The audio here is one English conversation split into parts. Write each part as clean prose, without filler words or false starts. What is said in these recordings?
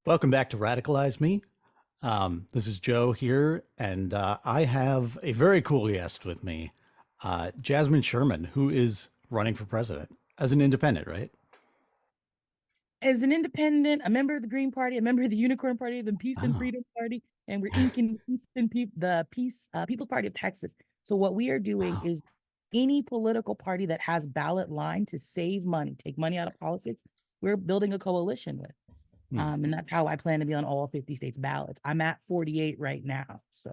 Welcome back to Radicalize Me. This is Joe here, and I have a very cool guest with me, Jasmine Sherman, who is running for president as an independent, right? As an independent, a member of the Green Party, a member of the Unicorn Party, the Peace and Oh, Freedom Party, and we're inking Peace and the People's Party of Texas. So what we are doing wow. is any political party that has ballot line to save money, take money out of politics, we're building a coalition with. Hmm. And that's how I plan to be on all 50 states ballots. I'm at 48 right now. So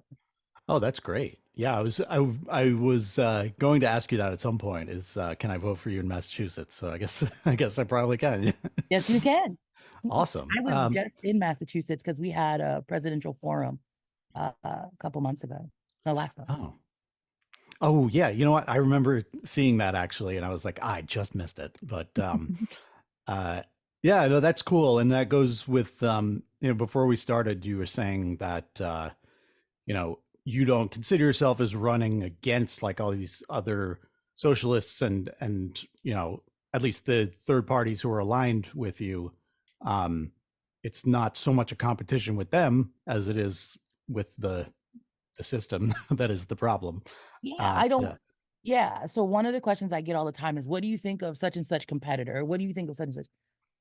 Oh, that's great. Yeah, I was going to ask you that at some point. Is can I vote for you in Massachusetts? So I guess I guess I probably can. yes, you can. Awesome. I was just in Massachusetts because we had a presidential forum a couple months ago. No, last month. Oh, oh yeah. You know what? I remember seeing that actually, and I was like, I just missed it. But Uh, yeah, no, that's cool, and that goes with before we started, you were saying that you don't consider yourself as running against like all these other socialists and at least the third parties who are aligned with you. Um, it's not so much a competition with them as it is with the system that is the problem. Yeah, I don't. Yeah. Yeah. So one of the questions I get all the time is, what do you think of such and such competitor? Or what do you think of such and such?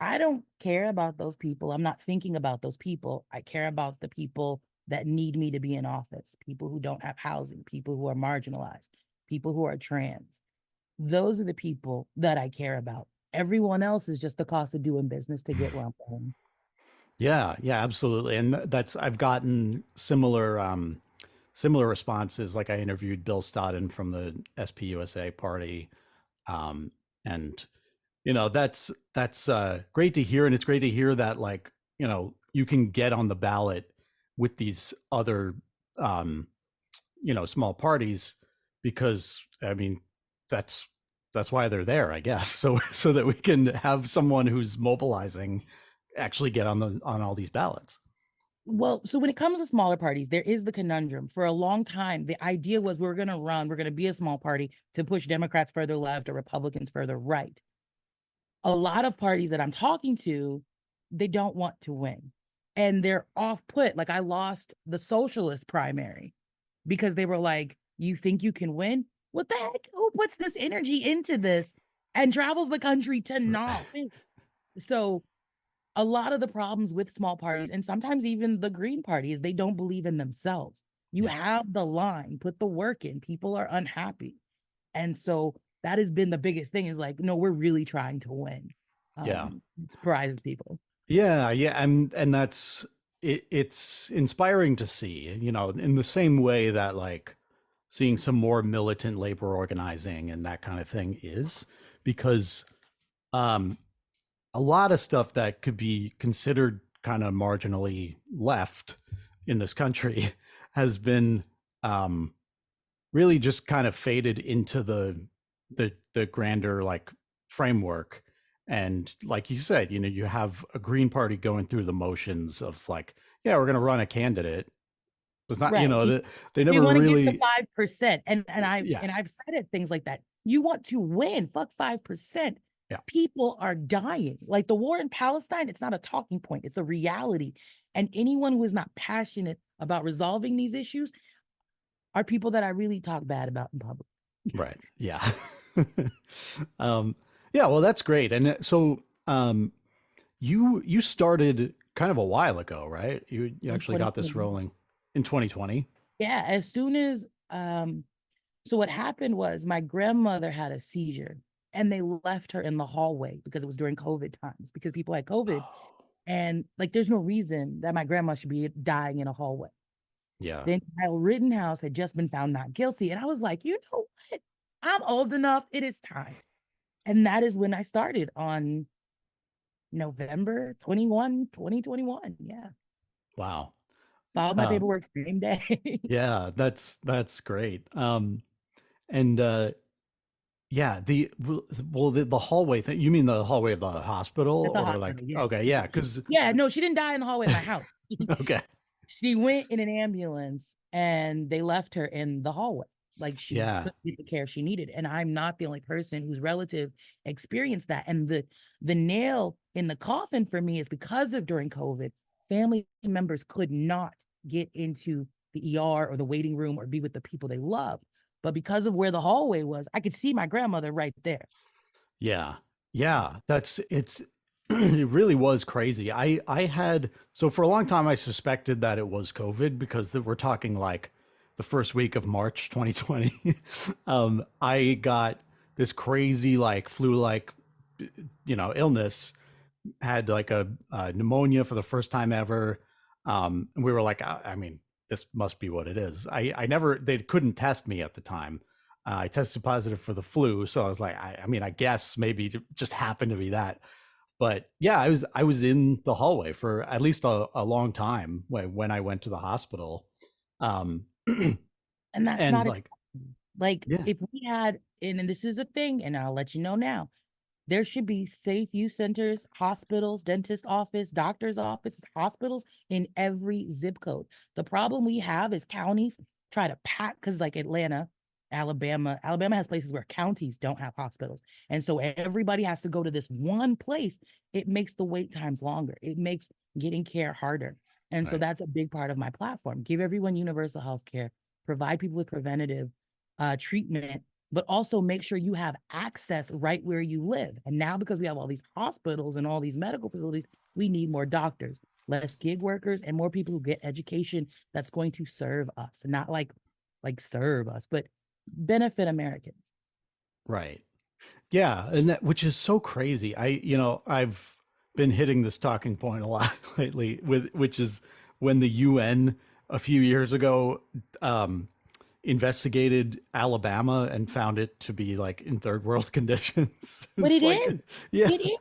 I don't care about those people. I'm not thinking about those people. I care about the people that need me to be in office, people who don't have housing, people who are marginalized, people who are trans. Those are the people that I care about. Everyone else is just the cost of doing business to get where I'm going. Yeah, yeah, absolutely. And that's I've gotten similar responses. Like I interviewed Bill Stodden from the SPUSA party. Um, and that's great to hear. And it's great to hear that like, you can get on the ballot with these other small parties because I mean that's that's why they're there, I guess. So that we can have someone who's mobilizing actually get on all these ballots. Well, so when it comes to smaller parties, there is the conundrum. For a long time, the idea was we're going to be a small party to push Democrats further left or Republicans further right. A lot of parties that I'm talking to, they don't want to win. And they're off put. Like I lost the socialist primary because they were like, you think you can win? What the heck? Who puts this energy into this and travels the country to not win? So a lot of the problems with small parties and sometimes even the Green Party is they don't believe in themselves. You Yeah. have the line, put the work in, people are unhappy. And so that has been the biggest thing is like, no, we're really trying to win. Yeah. It surprises people. Yeah, yeah, and that's it's inspiring to see, in the same way that like seeing some more militant labor organizing and that kind of thing is because um a lot of stuff that could be considered kind of marginally left in this country has been um really just kind of faded into the grander like framework. And like you said, you have a Green Party going through the motions of like, yeah, we're going to run a candidate. It's not, Right. they We never want to get the really. 5%. Yeah, And I've said it things like that. You want to win, fuck 5%. yeah, People are dying. Like the war in Palestine, it's not a talking point, it's a reality. And anyone who is not passionate about resolving these issues are people that I really talk bad about in public. right, yeah. um yeah, well, that's great. And so you started kind of a while ago, right? You In actually got 2020. this rolling in 2020. Yeah, as soon as so what happened was my grandmother had a seizure and they left her in the hallway because it was during COVID times because people had COVID Oh, and like there's no reason that my grandma should be dying in a hallway. yeah. Then Kyle Rittenhouse had just been found not guilty and I was like, you know what? I'm old enough. It is time. And that is when I started on November 2021. Yeah. Wow. Filed my Um, paperwork same day. yeah, that's great. And yeah, the hallway thing. You mean the hallway of the hospital, At the or like, hospital, yeah. okay, yeah, because Yeah, no, she didn't die in the hallway of my house. okay, She went in an ambulance and they left her in the hallway. Like she yeah, couldn't get the care she needed. And I'm not the only person whose relative experienced that. And the nail in the coffin for me is because of during COVID, family members could not get into the ER or the waiting room or be with the people they love. But because of where the hallway was, I could see my grandmother right there. Yeah. Yeah. That's it's it really was crazy. I had so for a long time I suspected that it was COVID because we're talking like the first week of March 2020. I got this crazy like flu like illness, had like a pneumonia for the first time ever. And we were like, I mean, this must be what it is. I never, they couldn't test me at the time. I tested positive for the flu. So I was like, I mean, I guess maybe it just happened to be that. But yeah, I was in the hallway for at least a long time when I went to the hospital. Um, And that's and not like, acceptable. Like yeah, if we had, and this is a thing, and I'll let you know now, there should be safe use centers, hospitals, dentist office, doctor's offices, hospitals in every zip code. The problem we have is counties try to pack because like Atlanta, Alabama has places where counties don't have hospitals. And so everybody has to go to this one place. It makes the wait times longer. It makes getting care harder. And so right, that's a big part of my platform. Give everyone universal health care, provide people with preventative treatment, but also make sure you have access right where you live. And now, because we have all these hospitals and all these medical facilities, we need more doctors, less gig workers, and more people who get education that's going to serve us, not like serve us, but benefit Americans. right. Yeah, and that which is so crazy. I've been hitting this talking point a lot lately with which is when the UN a few years ago um investigated Alabama and found it to be like in third world conditions. But It's it like, is. yeah, It is.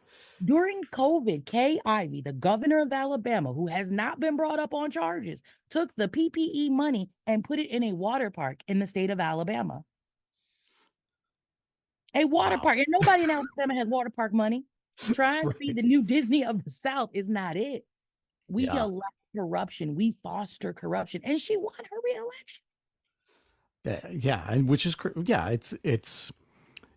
During COVID, Kay Ivey, the governor of Alabama, who has not been brought up on charges, took the PPE money and put it in a water park in the state of Alabama. A water wow. park. And nobody in Alabama has water park money. Trying to be Right. the new Disney of the South is not it. We Yeah. allow corruption. We foster corruption. And she won her reelection. Yeah, and which is yeah, it's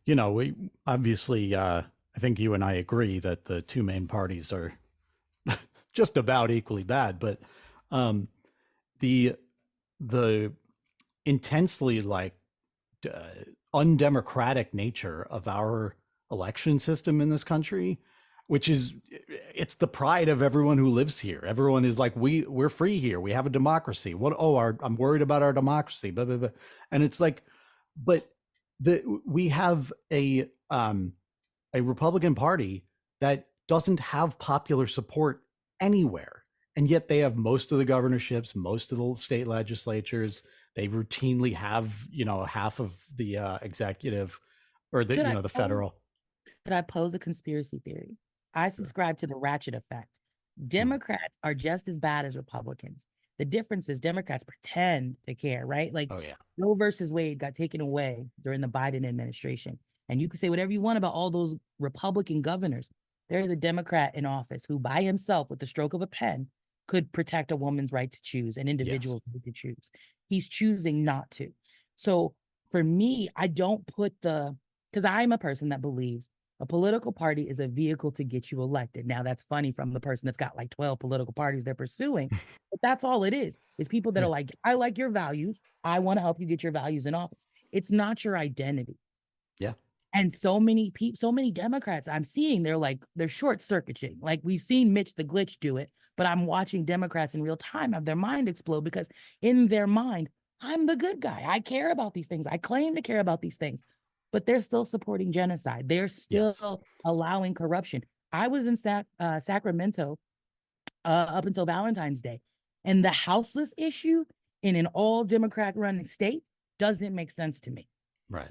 we obviously I think you and I agree that the two main parties are just about equally bad, but um the the intensely like uh, undemocratic nature of our election system in this country, which is it's the pride of everyone who lives here. Everyone is like, we're free here, we have a democracy. What? Oh, I'm worried about our democracy, blah, blah, blah. And it's like, but we have a Republican Party that doesn't have popular support anywhere. And yet they have most of the governorships, most of the state legislatures. They routinely have, half of the executive or Could I the pose, federal. could I pose a conspiracy theory? I Sure. subscribe to the ratchet effect. Mhm. Democrats are just as bad as Republicans. The difference is Democrats pretend to care, right? Like Oh, yeah. Roe versus Wade got taken away during the Biden administration. And you can say whatever you want about all those Republican governors. There is a Democrat in office who, by himself, with the stroke of a pen, could protect a woman's right to choose, an Yes. individual's right to choose. He's choosing not to. So for me, I don't put because I'm a person that believes a political party is a vehicle to get you elected. Now, that's funny from the person that's got like 12 political parties they're pursuing, but that's all it is. It's people that Yeah. are like, I like your values. I want to help you get your values in office. It's not your identity. Yeah. And so many people, so many Democrats I'm seeing, they're short circuiting. Like we've seen Mitch the Glitch do it, but I'm watching Democrats in real time have their mind explode because in their mind, I'm the good guy. I care about these things. I claim to care about these things, but they're still supporting genocide. They're Yes. still allowing corruption. I was in Sacramento up until Valentine's Day, and the houseless issue in an all Democrat run state doesn't make sense to me. Right.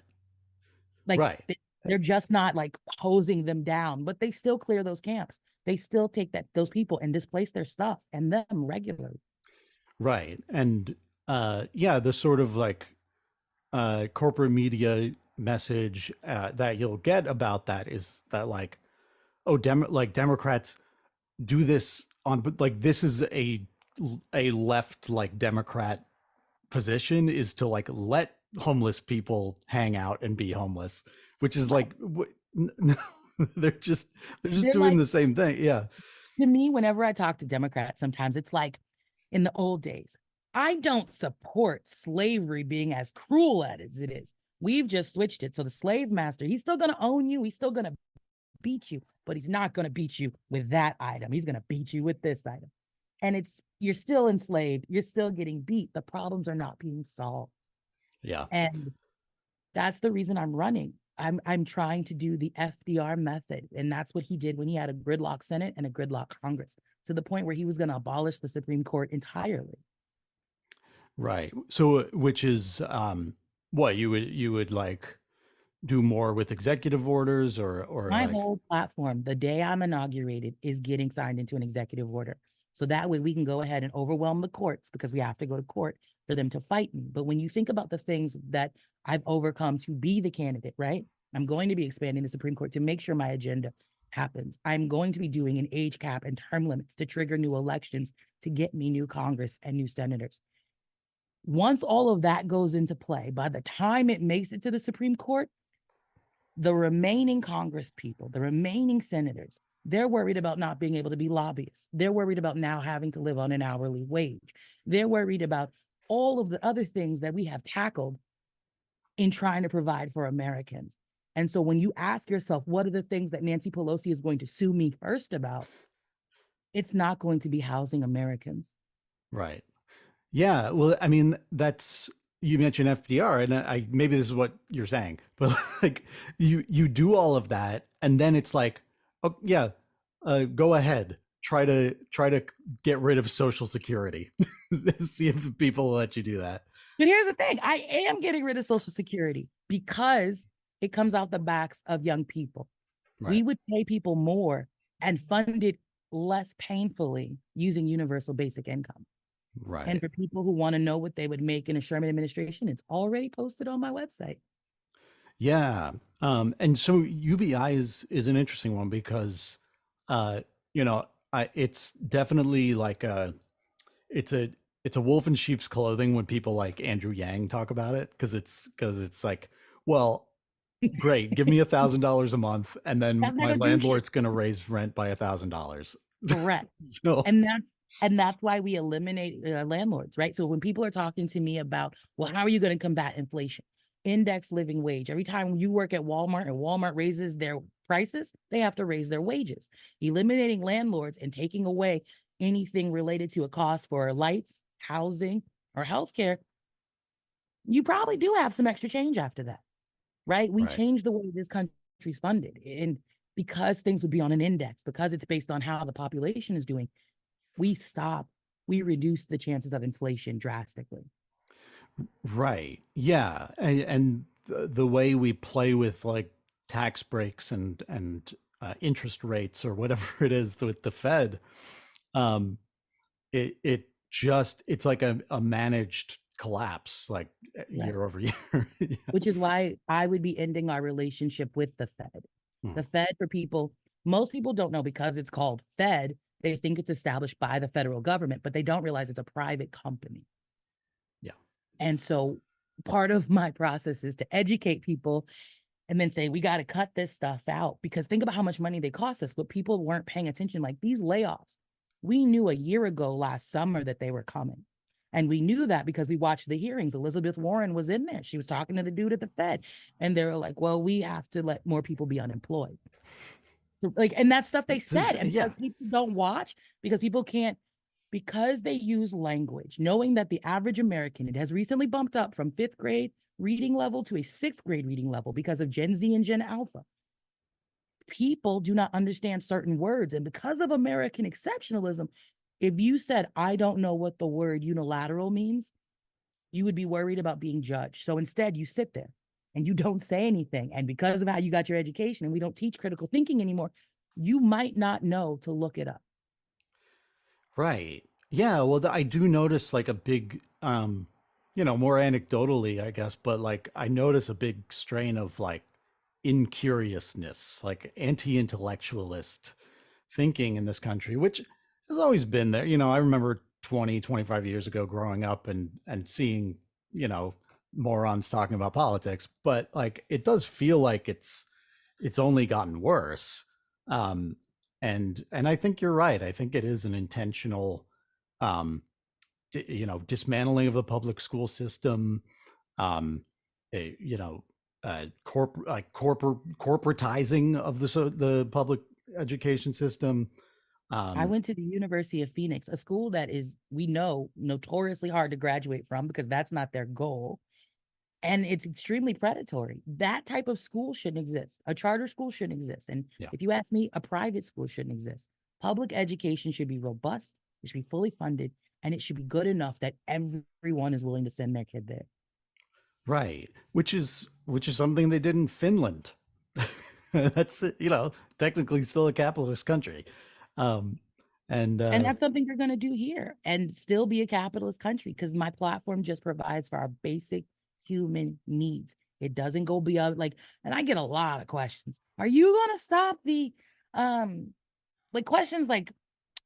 Like Right. they're just not like hosing them down, but they still clear those camps. They still take those people and displace their stuff and them regularly. Right. And yeah, the sort of like corporate media message that you'll get about that is that like, oh, like Democrats do this on, but like this is a left like Democrat position is to like let homeless people hang out and be homeless, which is Right. like no, they're just They're doing like the same thing. Yeah. To me, whenever I talk to Democrats, sometimes it's like in the old days, I don't support slavery being as cruel as it is. We've just switched it. So the slave master, he's still going to own you. He's still going to beat you, but he's not going to beat you with that item. He's going to beat you with this item. And you're still enslaved. You're still getting beat. The problems are not being solved. Yeah. And that's the reason I'm running. I'm trying to do the FDR method. And that's what he did when he had a gridlock Senate and a gridlock Congress, to the point where he was going to abolish the Supreme Court entirely. Right. So, which is what you would like do more with executive orders, or My like, whole platform, the day I'm inaugurated, is getting signed into an executive order. So that way we can go ahead and overwhelm the courts, because we have to go to court for them to fight me. But when you think about the things that I've overcome to be the candidate, right? I'm going to be expanding the Supreme Court to make sure my agenda happens. I'm going to be doing an age cap and term limits to trigger new elections to get me new Congress and new senators. Once all of that goes into play, by the time it makes it to the Supreme Court, the remaining Congress people, the remaining senators, they're worried about not being able to be lobbyists. They're worried about now having to live on an hourly wage. They're worried about all of the other things that we have tackled in trying to provide for Americans. And so when you ask yourself, what are the things that Nancy Pelosi is going to sue me first about? It's not going to be housing Americans. right. Yeah. Well, I mean, that's, you mentioned FDR, and maybe this is what you're saying, but like you do all of that, and then it's like, oh yeah, go ahead, try to get rid of Social Security. See if people will let you do that. But here's the thing, I am getting rid of Social Security because it comes out the backs of young people. We Right. would pay people more and fund it less painfully using universal basic income. And Right. for people who want to know what they would make in a Sherman administration, it's already posted on my website. Yeah. And so UBI is an interesting one because, uh, it's definitely like it's a it's a wolf in sheep's clothing when people like Andrew Yang talk about it, because it's like, well, great, give me $1,000 a month, and then That's not my gonna do shit. landlord's going to raise rent by $1,000. Correct. So And that's why we eliminate landlords, right? So when people are talking to me about, well, how are you going to combat inflation? Index living wage. Every time you work at Walmart and Walmart raises their prices, they have to raise their wages. Eliminating landlords and taking away anything related to a cost for lights, housing, or healthcare, you probably do have some extra change after that, right? We right. changed the way this country's funded. And because things would be on an index, because it's based on how the population is doing, we reduce the chances of inflation drastically. Right. Yeah. And the way we play with like tax breaks and interest rates or whatever it is with the Fed, um, it's like a managed collapse, like Right. year over year. Yeah. Which is why I would be ending our relationship with the Fed. Hmm. The Fed, for people, most people don't know, because it's called Fed, they think it's established by the federal government, but they don't realize it's a private company. Yeah. And so part of my process is to educate people and then say, we got to cut this stuff out, because think about how much money they cost us. But people weren't paying attention. Like these layoffs, we knew a year ago last summer that they were coming. And we knew that because we watched the hearings. Elizabeth Warren was in there. She was talking to the dude at the Fed. And they were like, well, we have to let more people be unemployed. Like, and that's stuff they said. And because Yeah. people don't watch, because people can't, because they use language, knowing that the average American, it has recently bumped up from fifth grade reading level to a sixth grade reading level because of Gen Z and Gen Alpha. People do not understand certain words. And because of American exceptionalism, if you said, I don't know what the word unilateral means, you would be worried about being judged. So instead, you sit there and you don't say anything. And because of how you got your education, and we don't teach critical thinking anymore, you might not know to look it up. Right. Yeah. Well, I do notice like a big, more anecdotally, I guess, but like I notice a big strain of like incuriousness, like anti-intellectualist thinking in this country, which has always been there. I remember 20, 25 years ago growing up and seeing, you know, morons talking about politics, but like it does feel like it's only gotten worse. Um, And I think you're right. I think it is an intentional, um, dismantling of the public school system, um, a, you know, corporatizing of the public education system. I Um, went to the University of Phoenix, a school that is, we know, notoriously hard to graduate from because that's not their goal. And it's extremely predatory. That type of school shouldn't exist. A charter school shouldn't exist. And yeah, if you ask me, a private school shouldn't exist. Public education should be robust, it should be fully funded, and it should be good enough that everyone is willing to send their kid there. right. Which is something they did in Finland. That's technically still a capitalist country, um, and And that's something you're going to do here and still be a capitalist country because my platform just provides for our basic human needs. It doesn't go beyond like, and I get a lot of questions. Are you going to stop the, um, like questions like,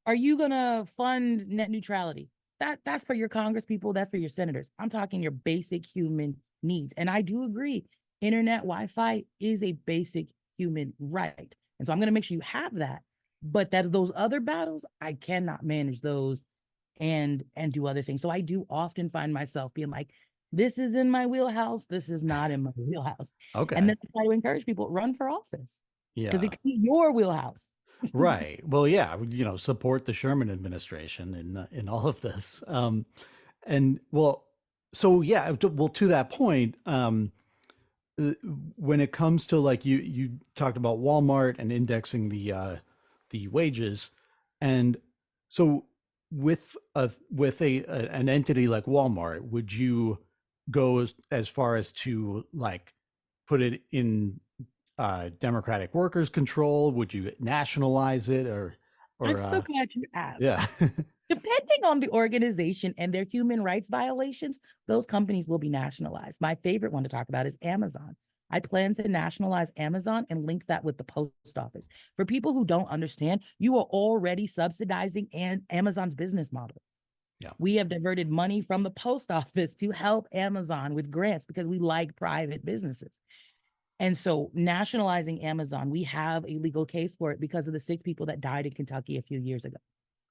are you going to fund net neutrality? That's for your Congress people. That's for your senators. I'm talking your basic human needs. And I do agree. Internet Wi-Fi is a basic human right. And so I'm going to make sure you have that. But that's those other battles, I cannot manage those and do other things. So I do often find myself being like, this is in my wheelhouse. This is not in my wheelhouse. And okay, then I try to encourage people run for office because it yeah. can be your wheelhouse. Right. Well, yeah, support the Sherman administration in all of this. And well, so yeah, to that point, uh, when it comes to like you talked about Walmart and indexing the wages, and so with an entity like Walmart, would you go as far as to like put it in Democratic workers control? Would you nationalize it I'm or so glad you asked. yeah? Depending on the organization and their human rights violations, those companies will be nationalized. My favorite one to talk about is Amazon. I plan to nationalize Amazon and link that with the post office. For people who don't understand, you are already subsidizing Amazon's business model. Yeah. We have diverted money from the post office to help Amazon with grants because we like private businesses. And so nationalizing Amazon, we have a legal case for it because of the 6 people that died in Kentucky a few years ago.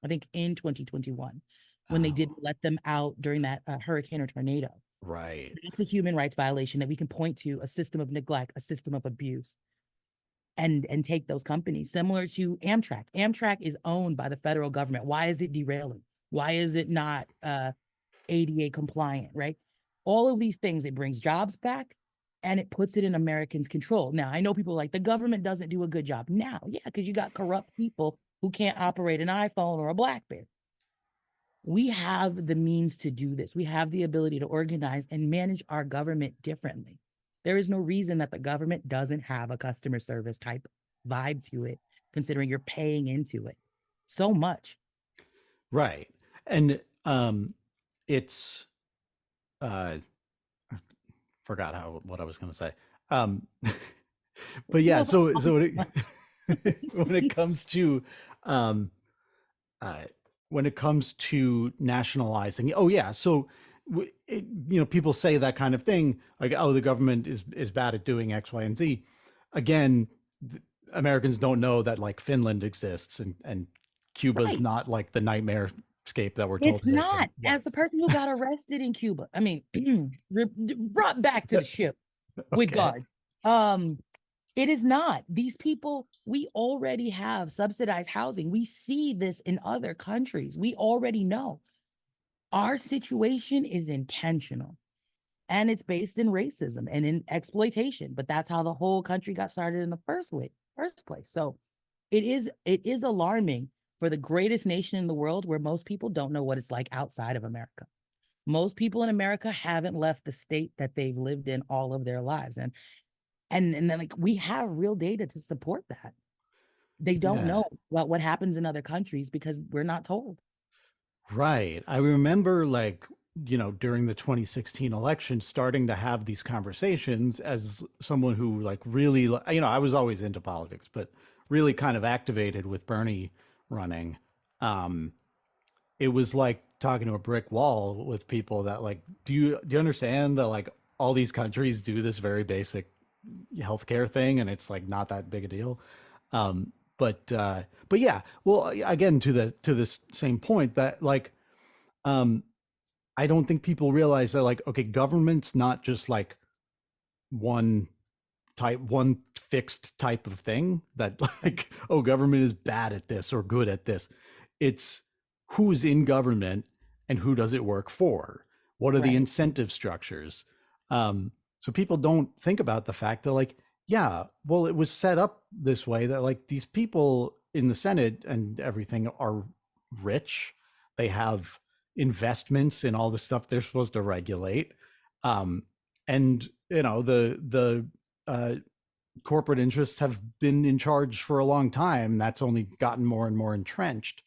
I think in 2021, when they Oh, didn't let them out during that hurricane or tornado. right. That's a human rights violation that we can point to a system of neglect, a system of abuse, and take those companies. Similar to Amtrak. Amtrak is owned by the federal government. Why is it derailing? Why is it not ADA compliant, right? All of these things, it brings jobs back and it puts it in Americans' control. Now, I know people like the government doesn't do a good job now. Yeah, because you got corrupt people who can't operate an iPhone or a Blackberry. We have the means to do this. We have the ability to organize and manage our government differently. There is no reason that the government doesn't have a customer service type vibe to it, considering you're paying into it so much. Right. And it's uh I forgot how what I was going to say. Um but You yeah, know, so when it comes to um uh when it comes to nationalizing, oh yeah, so people say that kind of thing like, oh, the government is bad at doing X, Y, and Z. Again, Americans don't know that like Finland exists, and Cuba's right. not like the nightmare scape that we're told It's it is. And not. yeah. As a person who got arrested in Cuba, I mean, brought back to the ship with Okay. guard. Um, it is not. These people, we already have subsidized housing. We see this in other countries. We already know. Our situation is intentional and it's based in racism and in exploitation, but that's how the whole country got started in the first place. So it is alarming for the greatest nation in the world where most people don't know what it's like outside of America. Most people in America haven't left the state that they've lived in all of their lives. And then like we have real data to support that. They don't Yeah. know about what happens in other countries because we're not told. Right. I remember like, during the 2016 election, starting to have these conversations as someone who like really, I was always into politics, but really kind of activated with Bernie running. Um, it was like talking to a brick wall with people that like, do you understand that like all these countries do this very basic healthcare thing and it's like not that big a deal? but yeah, well, again, to this same point that like, um, I don't think people realize that like, okay, government's not just like one one fixed type of thing that like, oh, government is bad at this or good at this. It's who's in government and who does it work for, what are the Right. incentive structures. So people don't think about the fact that like, yeah, well, it was set up this way that like these people in the Senate and everything are rich, they have investments in all the stuff they're supposed to regulate. And you know, the uh, corporate interests have been in charge for a long time. That's only gotten more and more entrenched.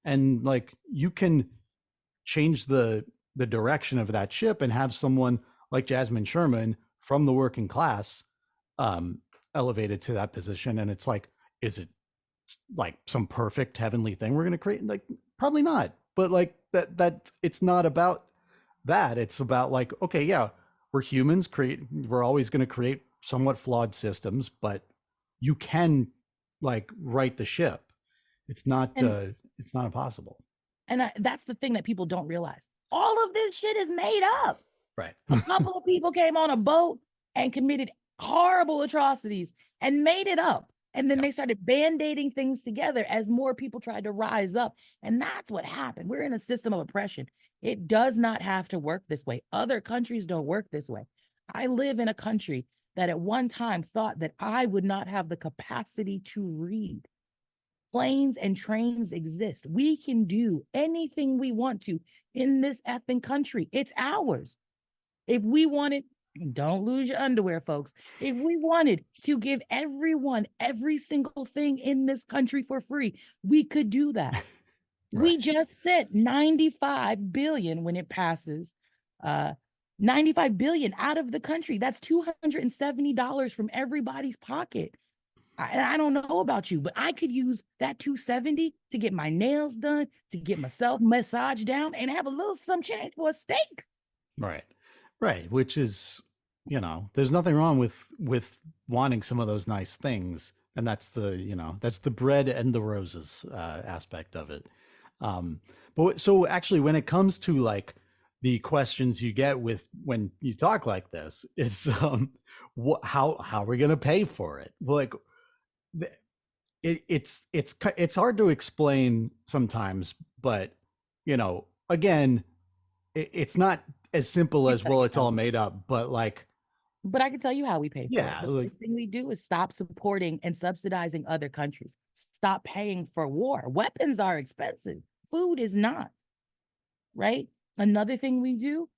And like, you can change the direction of that ship and have someone like Jasmine Sherman from the working class um, elevated to that position. And it's like, is it like some perfect heavenly thing we're going to create? Like, probably not. But like that it's not about that. It's about like, okay, yeah, we're humans, we're always going to create somewhat flawed systems, but you can like right the ship. And It's not impossible. that's the thing that people don't realize. All of this shit is made up. Right. A couple of people came on a boat and committed horrible atrocities and made it up. And then Yeah. they started band-aiding things together as more people tried to rise up. And that's what happened. We're in a system of oppression. It does not have to work this way. Other countries don't work this way. I live in a country that at one time thought that I would not have the capacity to read. Planes and trains exist. We can do anything we want to in this effing country. It's ours. If we wanted, don't lose your underwear, folks. If we wanted to give everyone every single thing in this country for free, we could do that. Right. We just sent 95 billion when it passes, 95 billion out of the country. That's $270 from everybody's pocket. I don't know about you, but I could use that 270 to get my nails done, to get myself massaged down, and have a little some change for a steak. Right. Right. Which is, you know, there's nothing wrong with wanting some of those nice things. And that's the, you know, that's the bread and the roses aspect of it. But so actually, when it comes to like the questions you get with when you talk like this, it's how are we going to pay for it? Well, like it's hard to explain sometimes, but you know, again, it's not as simple You as, gotta well, get it's all out. made up, but like, But I can tell you how we pay for it. yeah, The like, first thing we do is stop supporting and subsidizing other countries. Stop paying for war. Weapons are expensive. Food is not, right? Another thing we do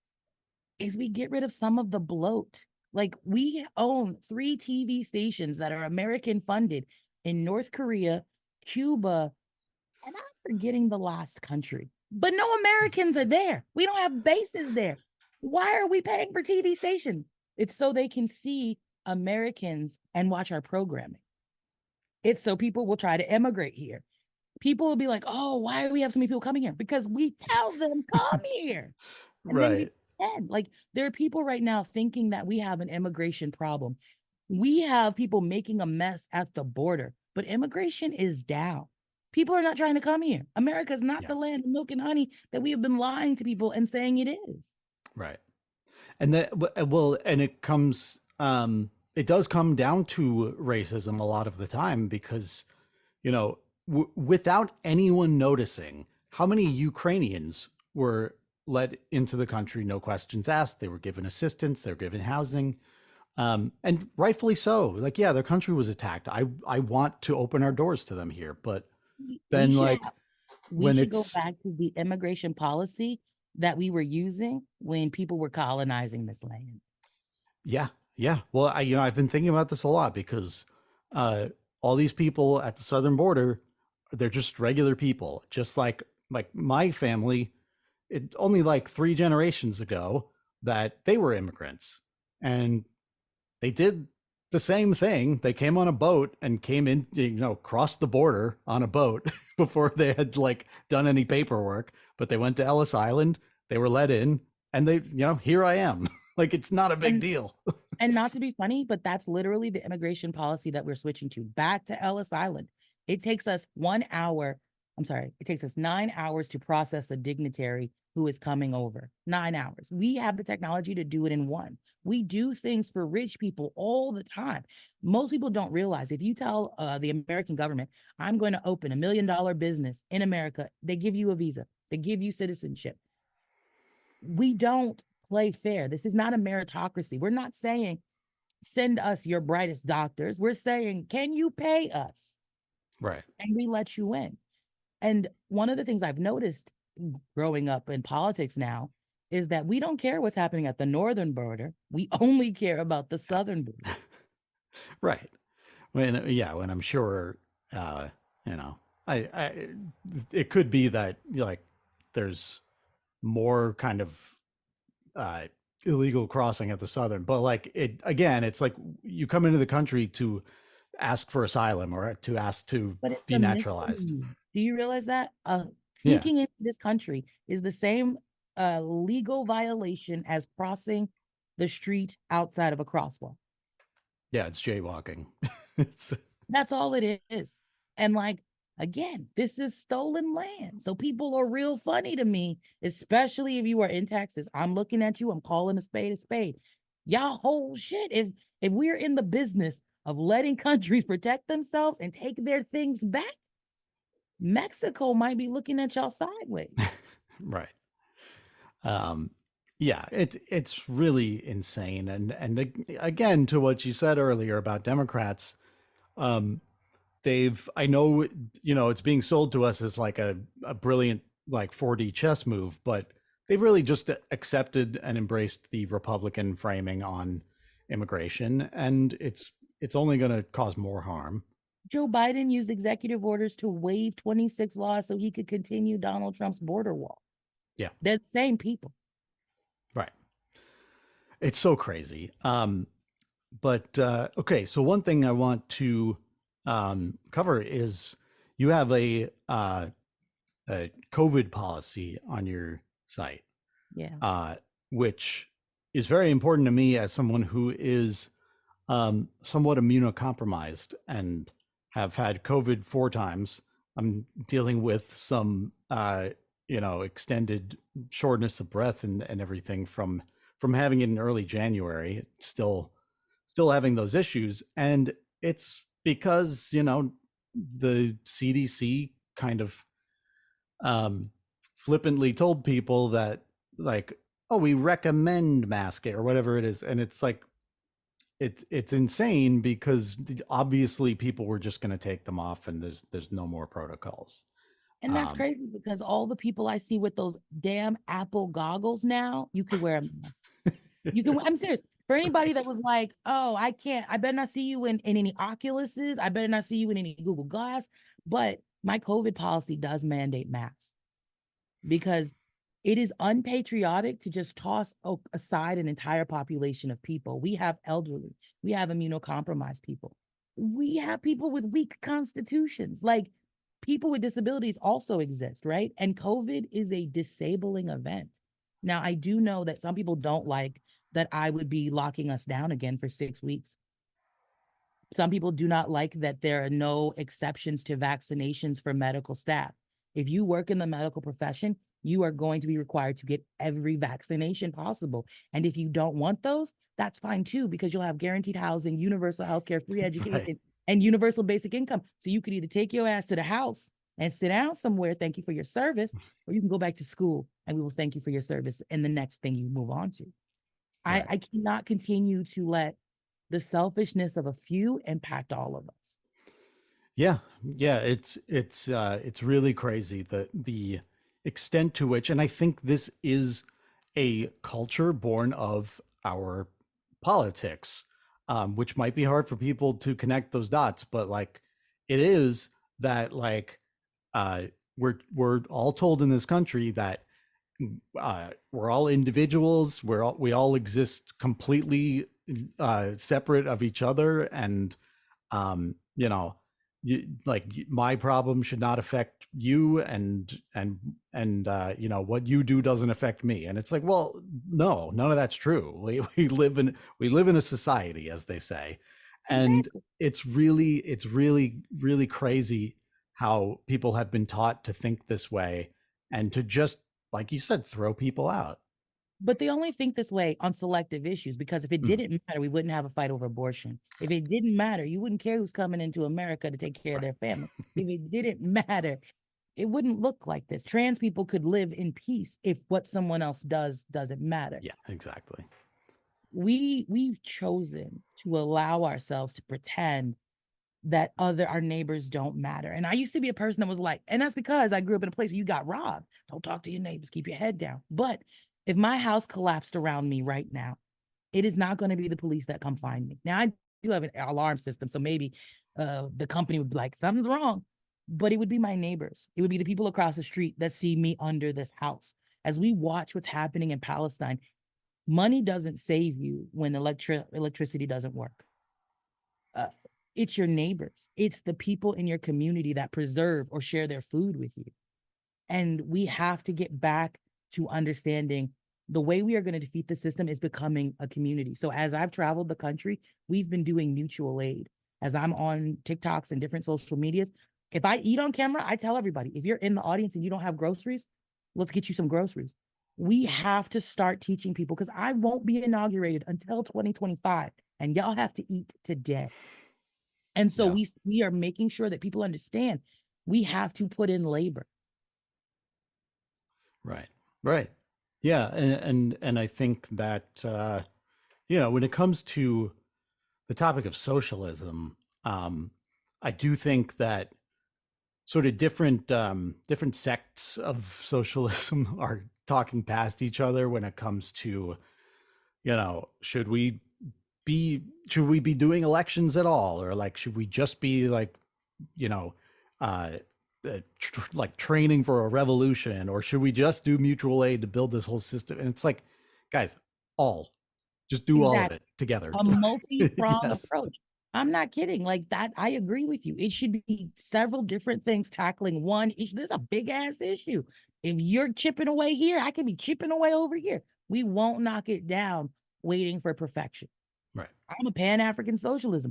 is we get rid of some of the bloat. Like we own 3 TV stations that are American funded in North Korea, Cuba, and I'm forgetting the last country. But no Americans are there. We don't have bases there. Why are we paying for TV stations? It's so they can see Americans and watch our programming. It's so people will try to emigrate here. People will be like, oh, why do we have so many people coming here? Because we tell them, come here. And then we right. pretend. Like there are people right now thinking that we have an immigration problem. We have people making a mess at the border, but immigration is down. People are not trying to come here. America is not Yeah. the land of milk and honey that we have been lying to people and saying it is. Right. And that, well, and it does come down to racism a lot of the time because, you know, without anyone noticing, how many Ukrainians were let into the country, no questions asked? They were given assistance, they were given housing, and rightfully so. Like, yeah, their country was attacked. I want to open our doors to them here, but We then should like have, we when should go it's back to the immigration policy that we were using when people were colonizing this land. yeah, yeah. Well, I've been thinking about this a lot because uh, all these people at the southern border, they're just regular people, just like my family. It only like 3 generations ago that they were immigrants, and they did the same thing. They came on a boat and came in, crossed the border on a boat before they had like done any paperwork. But they went to Ellis Island, they were let in, and here I am. Like, it's not a big And deal. and not to be funny, but that's literally the immigration policy that we're switching to back to Ellis Island. It takes us 1 hour. I'm sorry, it takes us 9 hours to process a dignitary who is coming over. 9 hours. We have the technology to do it in one. We do things for rich people all the time. Most people don't realize if you tell the American government, I'm going to open $1 million business in America, they give you a visa, they give you citizenship. We don't play fair. This is not a meritocracy. We're not saying send us your brightest doctors. We're saying, can you pay us? Right. And we let you in. And one of the things I've noticed growing up in politics now is that we don't care what's happening at the northern border. We only care about the southern border. Right. When I'm sure, uh, you know, I, it could be that like there's more kind of uh, illegal crossing at the southern, but like it again, it's like you come into the country to ask for asylum or to ask to But it's be a naturalized. misdemeanor. Do you realize that? Yeah, Sneaking into this country is the same legal violation as crossing the street outside of a crosswalk. yeah, it's jaywalking. It's That's all it is. And like, again, this is stolen land. So people are real funny to me, especially if you are in Texas. I'm looking at you, I'm calling a spade a spade. Y'all whole shit. If we're in the business of letting countries protect themselves and take their things back, Mexico might be looking at y'all sideways. right. Um, yeah, it's really insane. Again, to what you said earlier about Democrats, um, I know, it's being sold to us as like a brilliant like 4D chess move, but they've really just accepted and embraced the Republican framing on immigration, and it's only going to cause more harm. Joe Biden used executive orders to waive 26 laws so he could continue Donald Trump's border wall. Yeah, They're the same people. right. It's so crazy. But okay, so one thing I want to cover is you have a COVID policy on your site, Yeah. uh, which is very important to me as someone who is somewhat immunocompromised and have had COVID 4 times. I'm dealing with some, extended shortness of breath and everything from having it in early January. Still having those issues, and it's because the CDC kind of flippantly told people that like, oh, we recommend masking or whatever it is, and it's like it's insane because obviously people were just going to take them off, and there's no more protocols. And that's Um, crazy because all the people I see with those damn Apple goggles now, you could wear a mask. You can, I'm serious. For anybody right, that was like, oh, I can't, I better not see you in any Oculuses. I better not see you in any Google Glass. But my COVID policy does mandate masks because it is unpatriotic to just toss aside an entire population of people. We have elderly, we have immunocompromised people, we have people with weak constitutions. Like people with disabilities also exist, right? And COVID is a disabling event. Now, I do know that some people don't like that I would be locking us down again for 6 weeks. Some people do not like that there are no exceptions to vaccinations for medical staff. If you work in the medical profession, you are going to be required to get every vaccination possible. And if you don't want those, that's fine too, because you'll have guaranteed housing, universal health care, free right, education, and universal basic income. So you could either take your ass to the house and sit down somewhere, thank you for your service, or you can go back to school and we will thank you for your service and the next thing you move on to. right. I cannot continue to let the selfishness of a few impact all of us. Yeah, yeah, it's really crazy the extent to which, and I think this is a culture born of our politics, which might be hard for people to connect those dots, but like it is that like uh, we're all told in this country that we're all individuals, we all exist completely separate of each other, and um you know like my problem should not affect you, and what you do doesn't affect me, and it's like, well, no, none of that's true. We live in a society, as they say, And Exactly. it's really crazy how people have been taught to think this way and to just, like you said, throw people out. But they only think this way on selective issues because if it Mm, didn't matter, we wouldn't have a fight over abortion. If it didn't matter, you wouldn't care who's coming into America to take care of right. their family. If it didn't matter, it wouldn't look like this. Trans people could live in peace if what someone else does doesn't matter. Yeah, exactly. We've chosen to allow ourselves to pretend that other our neighbors don't matter. And I used to be a person that was like, and that's because I grew up in a place where you got robbed. Don't talk to your neighbors, keep your head down. But if my house collapsed around me right now, it is not going to be the police that come find me. Now I do have an alarm system, so maybe the company would be like, something's wrong. But it would be my neighbors. It would be the people across the street that see me under this house. As we watch what's happening in Palestine, money doesn't save you when electricity doesn't work. Uh, it's your neighbors. It's the people in your community that preserve or share their food with you. And we have to get back to understanding the way we are going to defeat the system is becoming a community. So as I've traveled the country, we've been doing mutual aid. As I'm on TikToks and different social medias, if I eat on camera, I tell everybody, if you're in the audience and you don't have groceries, let's get you some groceries. We have to start teaching people because I won't be inaugurated until 2025 and y'all have to eat today. And so Yeah, we are making sure that people understand we have to put in labor. right, right. Yeah, and I think that when it comes to the topic of socialism, I do think that sort of different sects of socialism are talking past each other when it comes to, be should we be doing elections at all, or like should we just be like, you know uh, like training for a revolution, or should we just do mutual aid to build this whole system? And it's like, guys, all just do all of Exactly. it together. A multi-pronged Yes, approach. I'm not kidding. Like that, I agree with you. It should be several different things tackling one issue. This is a big ass issue. If you're chipping away here, I can be chipping away over here. We won't knock it down waiting for perfection. right, I'm a Pan-African socialist.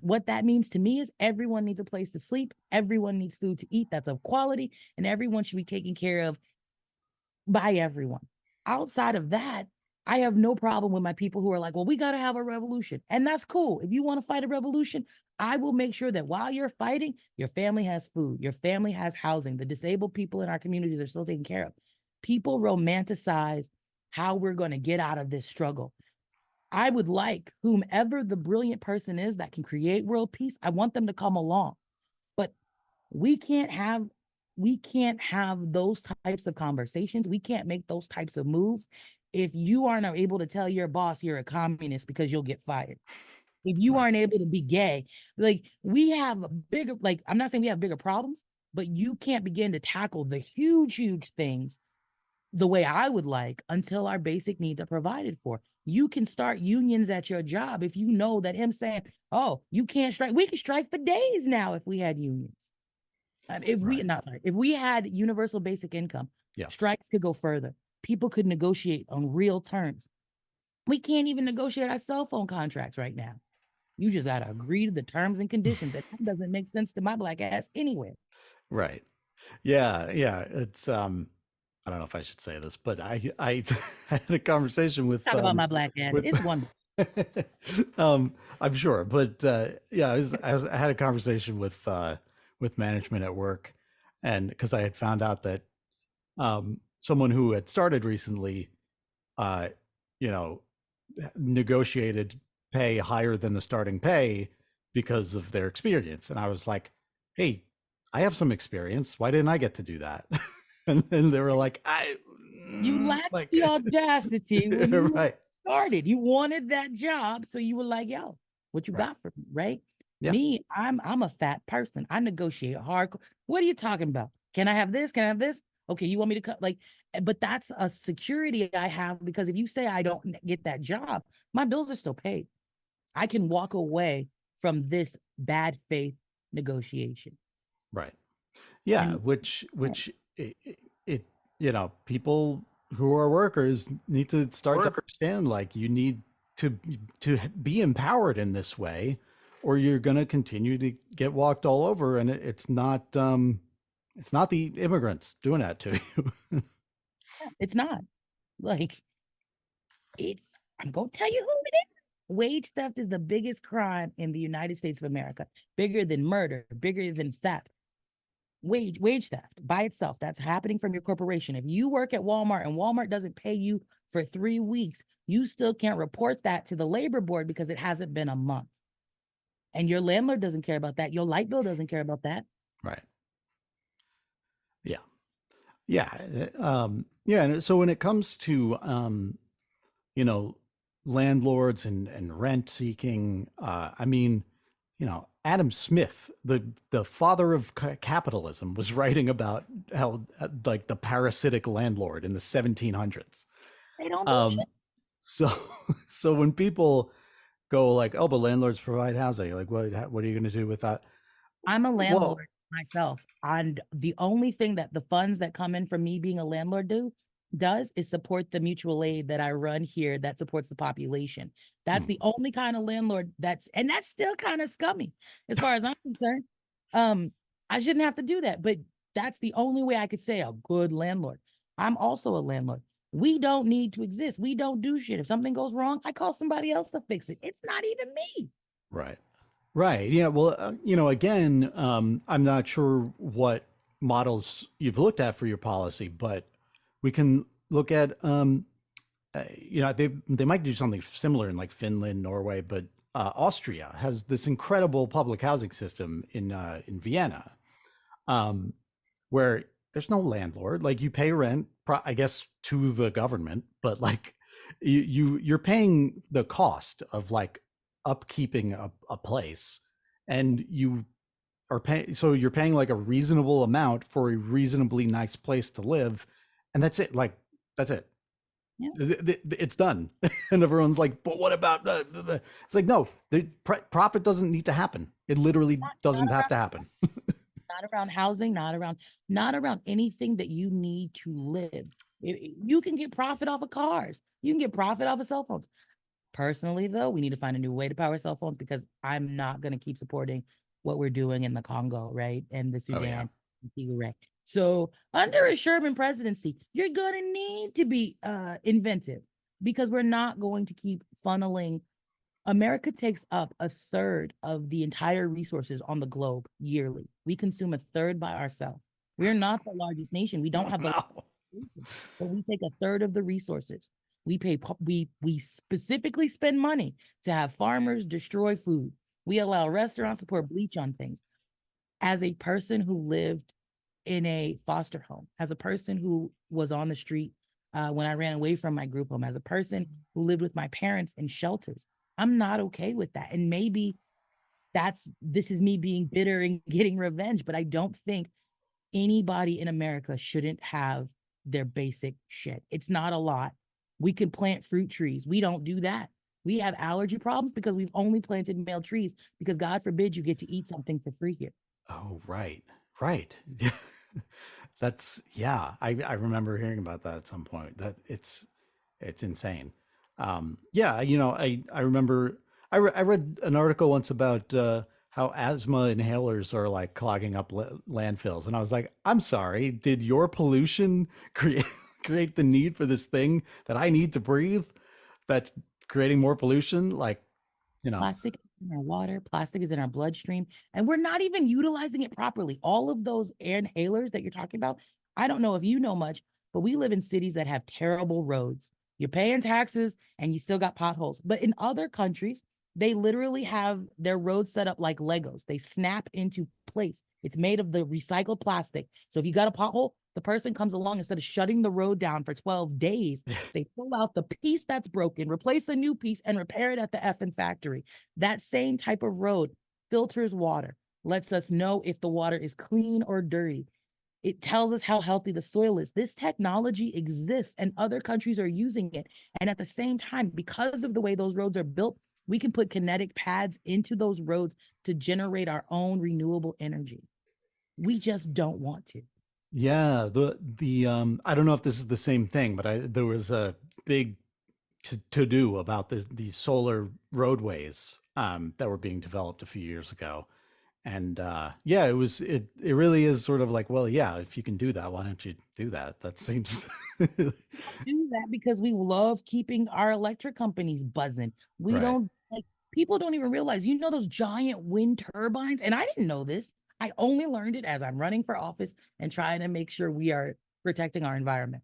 What that means to me is everyone needs a place to sleep, everyone needs food to eat that's of quality, and everyone should be taken care of by everyone. Outside of that, I have no problem with my people who are like, well, we got to have a revolution. And that's cool. If you want to fight a revolution, I will make sure that while you're fighting, your family has food, your family has housing, the disabled people in our communities are still taken care of. People romanticize how we're going to get out of this struggle. I would like whomever the brilliant person is that can create world peace, I want them to come along. But we can't have we can't have those types of conversations. We can't make those types of moves if you aren't able to tell your boss you're a communist because you'll get fired. If you right, aren't able to be gay, like we have bigger, like I'm not saying we have bigger problems, but you can't begin to tackle the huge things the way I would like until our basic needs are provided for. You can start unions at your job if you know that him saying, oh, you can't strike. We can strike for days now if we had unions. If we right. not sorry, if we had universal basic income, Yeah, strikes could go further. People could negotiate on real terms. We can't even negotiate our cell phone contracts right now. You just gotta agree to the terms and conditions, and that doesn't make sense to my black ass anywhere. right. Yeah, yeah. It's I don't know if I should say this, but I I had a conversation Talk about my black ass. with It's wonderful. I'm sure, but yeah, I had a conversation with management at work, and because I had found out that someone who had started recently, uh, you know, negotiated pay higher than the starting pay because of their experience, and I was like, hey, I have some experience. Why didn't I get to do that? And then they were like, You lacked like, the audacity when you right, started. You wanted that job, so you were like, "Yo, what you right, got for me?" Right? yeah, Me, I'm a fat person. I negotiate hardcore. What are you talking about? Can I have this? Can I have this? Okay, you want me to cut like, but that's a security I have because if you say I don't get that job, my bills are still paid. I can walk away from this bad faith negotiation. right. Yeah, And which people who are workers need to start to understand, like, you need to to be empowered in this way, or you're going to continue to get walked all over, and it's not the immigrants doing that to you. It's not. Like, I'm going to tell you who it is. Wage theft is the biggest crime in the United States of America, bigger than murder, bigger than theft. Wage theft by itself, that's happening from your corporation. If you work at Walmart and Walmart doesn't pay you for 3 weeks, you still can't report that to the labor board because it hasn't been a month. And your landlord doesn't care about that. Your light bill doesn't care about that. Right. Yeah. Yeah. Yeah. And so when it comes to, you know, landlords and rent seeking, I mean, you know, Adam Smith, the father of capitalism, was writing about how like the parasitic landlord in the 1700s. They don't do shit. Um, so so when people go like, oh, but landlords provide housing, like what are you going to do with that? I'm a Well, landlord myself, and the only thing that the funds that come in from me being a landlord does is support the mutual aid that I run here that supports the population. That's the only kind of landlord and that's still kind of scummy as far as I'm concerned. I shouldn't have to do that, but that's the only way I could say a good landlord. I'm also a landlord. We don't need to exist. We don't do shit. If something goes wrong, I call somebody else to fix it. It's not even me. right. Right. Yeah. Well, you know, again, I'm not sure what models you've looked at for your policy, but we can look at, you know, they might do something similar in like Finland, Norway, but Austria has this incredible public housing system in Vienna, um, where there's no landlord. Like you pay rent, I guess, to the government, but like you're paying the cost of like upkeeping a place, and you are paying. So you're paying like a reasonable amount for a reasonably nice place to live, and that's it. Like that's it. Yeah. It's done. And everyone's like, but what about it's like, no, the profit doesn't need to happen. It literally Not doesn't have around, to happen. not around housing, not around anything that you need to live. You can get profit off of cars. You can get profit off of cell phones. Personally, though, we need to find a new way to power cell phones because I'm not going to keep supporting what we're doing in the Congo, right? And the Oh yeah. Sudan, right? So under a Sherman presidency, you're going to need to be inventive because we're not going to keep funneling. America takes up a third of the entire resources on the globe yearly. We consume a third by ourselves. We're not the largest nation. We don't have the Wow. but we take a third of the resources. We specifically spend money to have farmers destroy food. We allow restaurants to pour bleach on things. As a person who lived in a foster home, as a person who was on the street when I ran away from my group home, as a person who lived with my parents in shelters, I'm not okay with that. And maybe this is me being bitter and getting revenge, but I don't think anybody in America shouldn't have their basic shit. It's not a lot. We can plant fruit trees. We don't do that. We have allergy problems because we've only planted male trees because God forbid you get to eat something for free here. Oh, right. Right. That's yeah. I remember hearing about that at some point. That it's insane. Yeah, you know, I remember I read an article once about how asthma inhalers are like clogging up landfills, and I was like, I'm sorry, did your pollution create the need for this thing that I need to breathe? That's creating more pollution, like you know. Plastic is in our water, plastic is in our bloodstream, and we're not even utilizing it properly. All of those air inhalers that you're talking about, I don't know if you know much, but we live in cities that have terrible roads. You're paying taxes and you still got potholes. But in other countries, they literally have their roads set up like Legos. They snap into place. It's made of the recycled plastic. So if you got a pothole, the person comes along instead of shutting the road down for 12 days, they pull out the piece that's broken, replace a new piece, and repair it at the effing factory. That same type of road filters water, lets us know if the water is clean or dirty. It tells us how healthy the soil is. This technology exists and other countries are using it. And at the same time, because of the way those roads are built, we can put kinetic pads into those roads to generate our own renewable energy. We just don't want to. Yeah, the I don't know if this is the same thing, but there was a big to do about these solar roadways that were being developed a few years ago. And yeah, it really is sort of like, well, yeah, if you can do that, why don't you do that? That seems Do that because we love keeping our electric companies buzzing. We right. don't like people don't even realize, those giant wind turbines. And I didn't know this. I only learned it as I'm running for office and trying to make sure we are protecting our environment.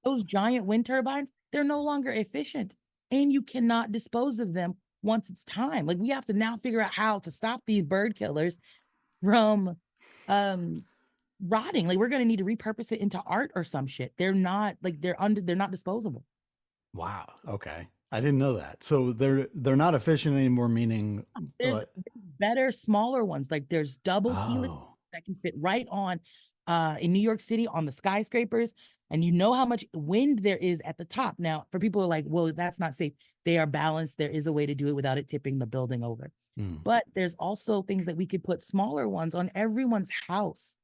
Those giant wind turbines, they're no longer efficient and you cannot dispose of them once it's time. Like we have to now figure out how to stop these bird killers from um rotting. Like we're going to need to repurpose it into art or some shit. They're not like they're not disposable. Wow. Okay. I didn't know that. So they're not efficient anymore, meaning There's better, smaller ones. Like there's double helix oh. that can fit right on in New York City on the skyscrapers. And you know how much wind there is at the top. Now, for people who are like, well, that's not safe. They are balanced. There is a way to do it without it tipping the building over. Hmm. But there's also things that we could put smaller ones on everyone's house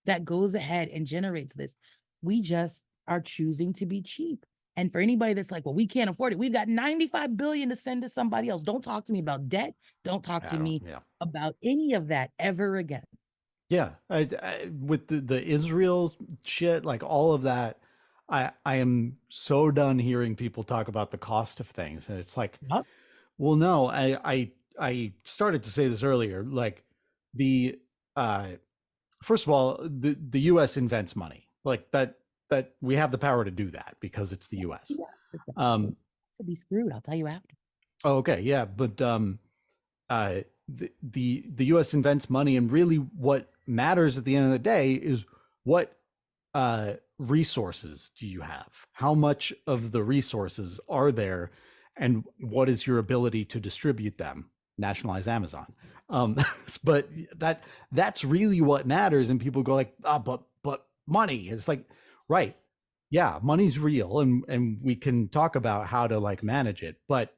that goes ahead and generates this. We just are choosing to be cheap. And for anybody that's like, well, we can't afford it. We've got 95 billion to send to somebody else. Don't talk to me about debt. Don't talk to I don't me yeah. about any of that ever again. Yeah, with the Israel shit, like all of that, I am so done hearing people talk about the cost of things, and it's like, Yup. well, no, I started to say this earlier, like the uh, first of all, the U.S. invents money, like that we have the power to do that because it's the U.S. Yeah. Um, To be screwed, I'll tell you after. oh, okay, yeah, but the U.S. invents money, and really, what matters at the end of the day is what resources do you have? How much of the resources are there, and what is your ability to distribute them? Nationalize Amazon, um, but that's really what matters. And people go like, ah, but money. It's like, right, yeah, money's real, and we can talk about how to like manage it, but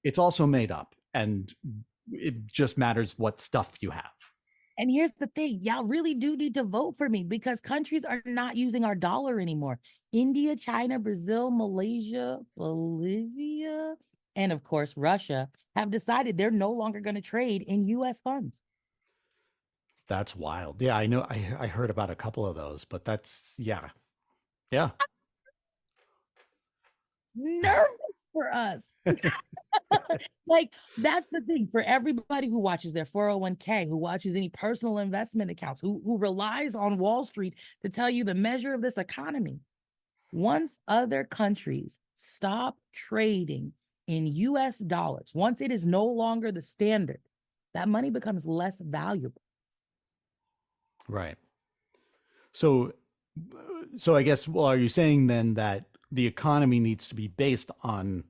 it's also made up, and it just matters what stuff you have. And here's the thing, y'all really do need to vote for me because countries are not using our dollar anymore. India, China, Brazil, Malaysia, Bolivia, and of course, Russia have decided they're no longer going to trade in US funds. That's wild. Yeah, I know. I heard about a couple of those, but that's yeah, yeah, Nervous for us. Like, that's the thing for everybody who watches their 401k, who watches any personal investment accounts, who relies on Wall Street to tell you the measure of this economy. Once other countries stop trading in US dollars, once it is no longer the standard, that money becomes less valuable. right. So, so I guess, well, are you saying then that the economy needs to be based on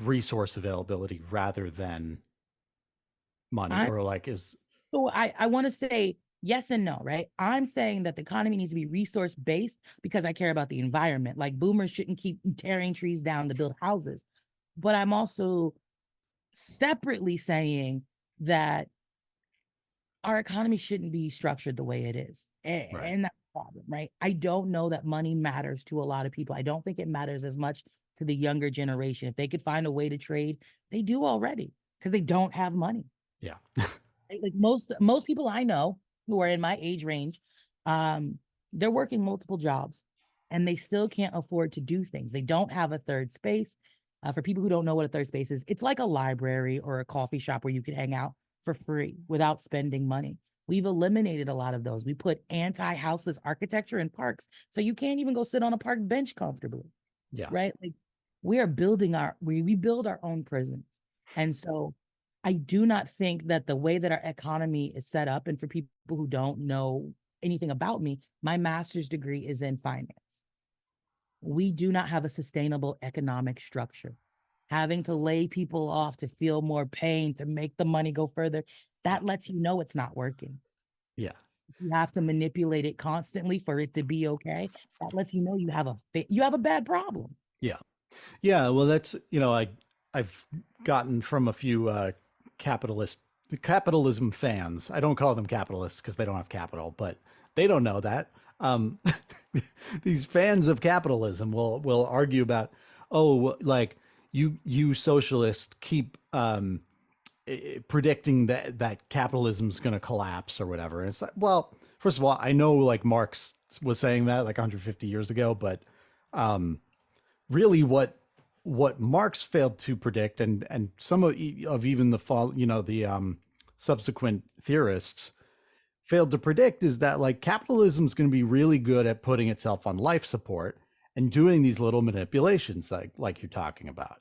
resource availability rather than money, I or like is so I want to say yes and no, right? I'm saying that the economy needs to be resource based because I care about the environment. Like boomers shouldn't keep tearing trees down to build houses. But I'm also separately saying that our economy shouldn't be structured the way it is. right? And that's the problem, right? I don't know that money matters to a lot of people. I don't think it matters as much to the younger generation. If they could find a way to trade, they do already because they don't have money. Yeah, Right? Like most people I know who are in my age range, um, they're working multiple jobs and they still can't afford to do things. They don't have a third space. For people who don't know what a third space is, it's like a library or a coffee shop where you could hang out for free without spending money. We've eliminated a lot of those. We put anti-houseless architecture in parks, so you can't even go sit on a park bench comfortably, yeah, right? Like we are building we build our own prisons. And so I do not think that the way that our economy is set up, and for people who don't know anything about me, my master's degree is in finance. We do not have a sustainable economic structure. Having to lay people off to feel more pain to make the money go further, yeah, that lets you know it's not working. yeah, You have to manipulate it constantly for it to be okay. That lets you know you have a bad problem. yeah. Yeah, well, that's I've gotten from a few capitalism fans. I don't call them capitalists because they don't have capital, but they don't know that. These fans of capitalism will argue about, oh, like you socialists keep predicting that capitalism is going to collapse or whatever. And it's like, well, first of all, I know like Marx was saying that like 150 years ago, but really what Marx failed to predict, and some of even the fall, the subsequent theorists failed to predict, is that like capitalism is going to be really good at putting itself on life support and doing these little manipulations like you're talking about.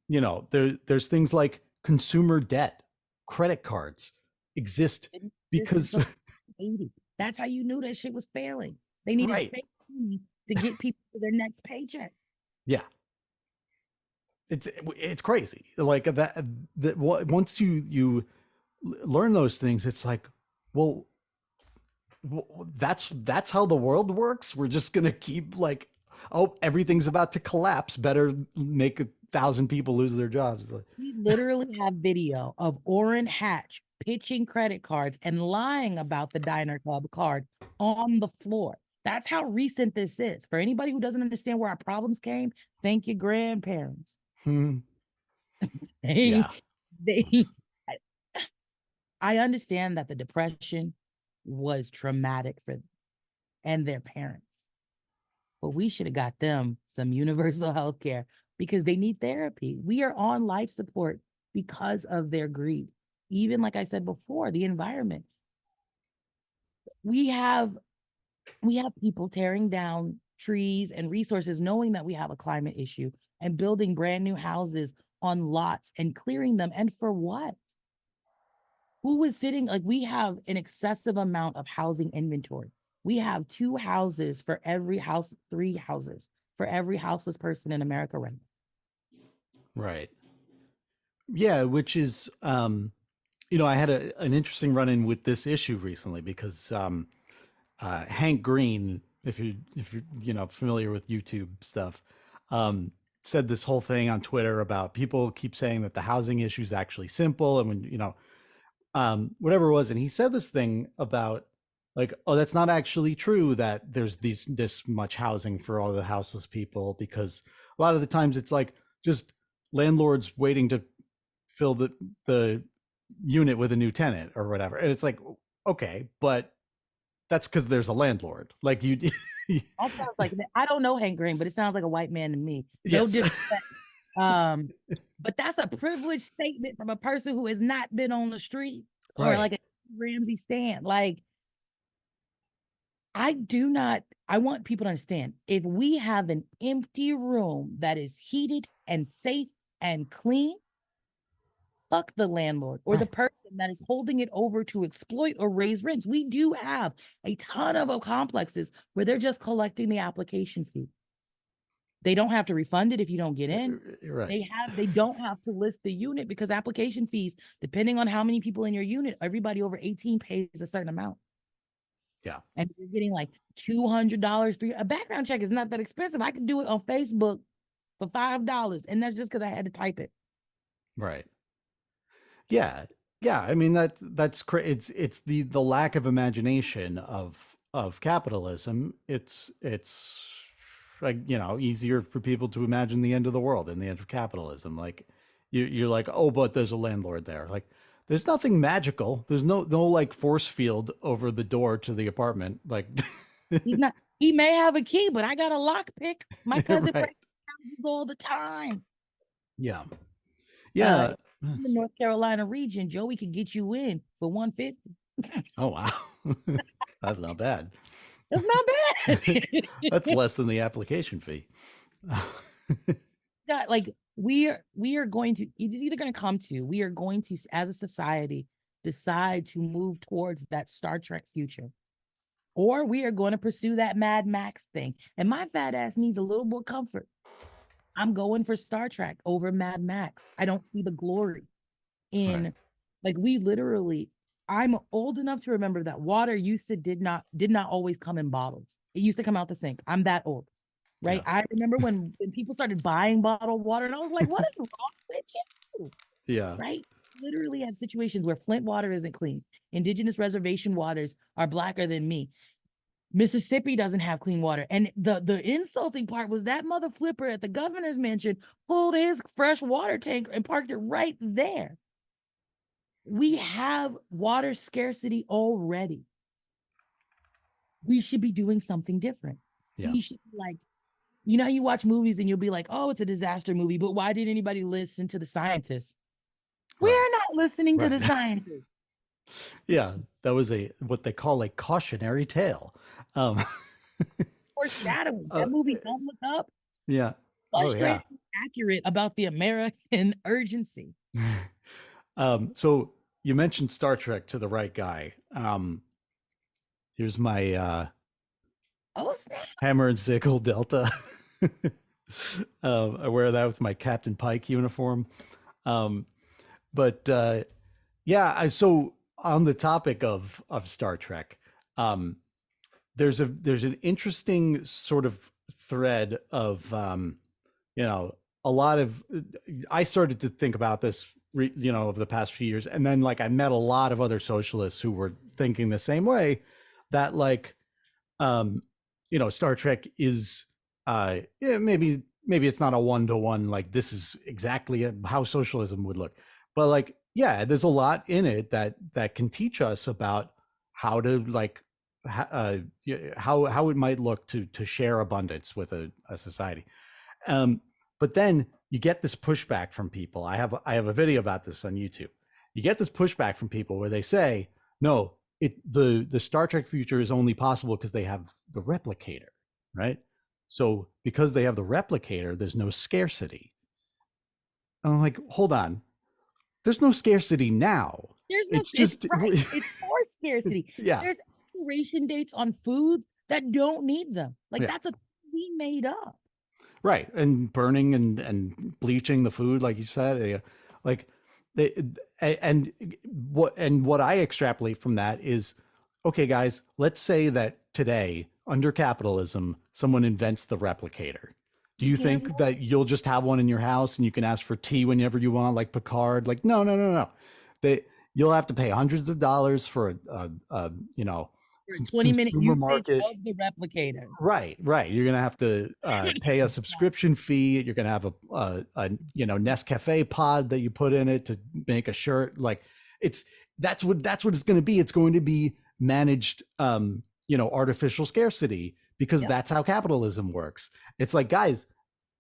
There's things like consumer debt, credit cards exist This is because so 80. That's how you knew that shit was failing. They needed right, fake money to get people to their next paycheck. yeah, it's crazy. Like that once you learn those things, it's like, well, that's how the world works. We're just gonna keep like, oh, everything's about to collapse. Better make 1,000 people lose their jobs. We literally have video of Orrin Hatch pitching credit cards and lying about the Diner Club card on the floor. That's how recent this is. For anybody who doesn't understand where our problems came, thank your grandparents. Hmm. They, Yeah. they, I understand that the depression was traumatic for them and their parents, but we should have got them some universal health care because they need therapy. We are on life support because of their greed. Even like I said before, the environment. We have people tearing down trees and resources knowing that we have a climate issue and building brand new houses on lots and clearing them. And for what? Who is sitting like we have an excessive amount of housing inventory. We have 2 houses for every house, 3 houses for every houseless person in America right now. Right. Yeah, which is I had an interesting run in with this issue recently because Hank Green, if you're familiar with YouTube stuff, said this whole thing on Twitter about people keep saying that the housing issue is actually simple, and when whatever it was, and he said this thing about like, oh, that's not actually true that there's this much housing for all the houseless people, because a lot of the times it's like just landlords waiting to fill the unit with a new tenant or whatever, and it's like, okay, but that's because there's a landlord. Like you, That sounds like I don't know Hank Green, but it sounds like a white man to me. No yes, disrespect. But that's a privileged statement from a person who has not been on the street or right, like a Ramsey stand. Like, I want people to understand if we have an empty room that is heated and safe and clean, fuck the landlord or the right, person that is holding it over to exploit or raise rents. We do have a ton of complexes where they're just collecting the application fee. They don't have to refund it if you don't get in. right, They don't have to list the unit because application fees, depending on how many people in your unit, everybody over 18 pays a certain amount. yeah, And you're getting like $200, a background check is not that expensive. I could do it on Facebook for $5, and that's just because I had to type it. right. Yeah, yeah. I mean it's the lack of imagination of capitalism. It's like easier for people to imagine the end of the world and the end of capitalism. Like you're like, oh, but there's a landlord there. Like there's nothing magical. There's no like force field over the door to the apartment. Like He's not. He may have a key, but I got a lock pick. My cousin right. breaks houses all the time. Yeah. Uh, Yeah. in the North Carolina region, Joey could get you in for 150. Oh wow. That's not bad. That's not That's bad. less than the application fee. Yeah, like we are going to, it's either going to come to, we are going to as a society decide to move towards that Star Trek future, or we are going to pursue that Mad Max thing. And my fat ass needs a little more comfort. I'm going for Star Trek over Mad Max. I don't see the glory Right. in, like, we literally, I'm old enough to remember that water used to did not always come in bottles. It used to come out the sink. I'm that old. Right. Yeah. I remember when people started buying bottled water, and I was like, what is wrong with you? Yeah. Right. Literally have situations where Flint water isn't clean. Indigenous reservation waters are blacker than me. Mississippi doesn't have clean water. And the insulting part was that mother flipper at the governor's mansion pulled his fresh water tank and parked it right there. We have water scarcity already. We should be doing something different. Yeah. We should like, you know, how you watch movies and you'll be like, oh, it's a disaster movie, but why did anybody listen to the scientists? Right. We're not listening to Right. the scientists. Yeah. That was what they call a cautionary tale. Um, Foreshadowing. uh, That movie, Don't Look Up, yeah. Oh yeah. frustratingly accurate about the American urgency. So you mentioned Star Trek to the right guy. Here's my Oh, snap. Hammer and Sickle Delta. I wear that with my Captain Pike uniform. Um, but yeah, so on the topic of Star Trek, um, there's an interesting sort of thread of you know, a lot of I started to think about this you know, over the past few years, and then like I met a lot of other socialists who were thinking the same way, that like um you know, Star Trek is yeah, maybe it's not a one-to-one like this is exactly how socialism would look, but like yeah, there's a lot in it that can teach us about how to like how it might look to share abundance with a society. um, but then you get this pushback from people. I have a video about this on YouTube. You get this pushback from people where they say, no, the Star Trek future is only possible because they have the replicator, right? So because they have the replicator, there's no scarcity. And I'm like, hold on, there's no scarcity now. There's no, It's just it's for scarcity. yeah, There's expiration dates on food that don't need them. Like yeah. that's a we made up. Right, and burning and bleaching the food, like you said, like they, and what I extrapolate from that is, okay, guys, let's say that today under capitalism, someone invents the replicator. Do you Can't think that you'll just have one in your house and you can ask for tea whenever you want, like Picard? Like, no, no, no, no. They You'll have to pay hundreds of dollars for a you know, for some 20-minute consumer usage market. of the replicator. Right, right. You're gonna have to pay a subscription fee. You're gonna have a you know, Nescafe pod that you put in it to make a shirt. Like it's that's what it's going to be. It's going to be managed, you know, artificial scarcity, because Yep. that's how capitalism works. It's like, guys,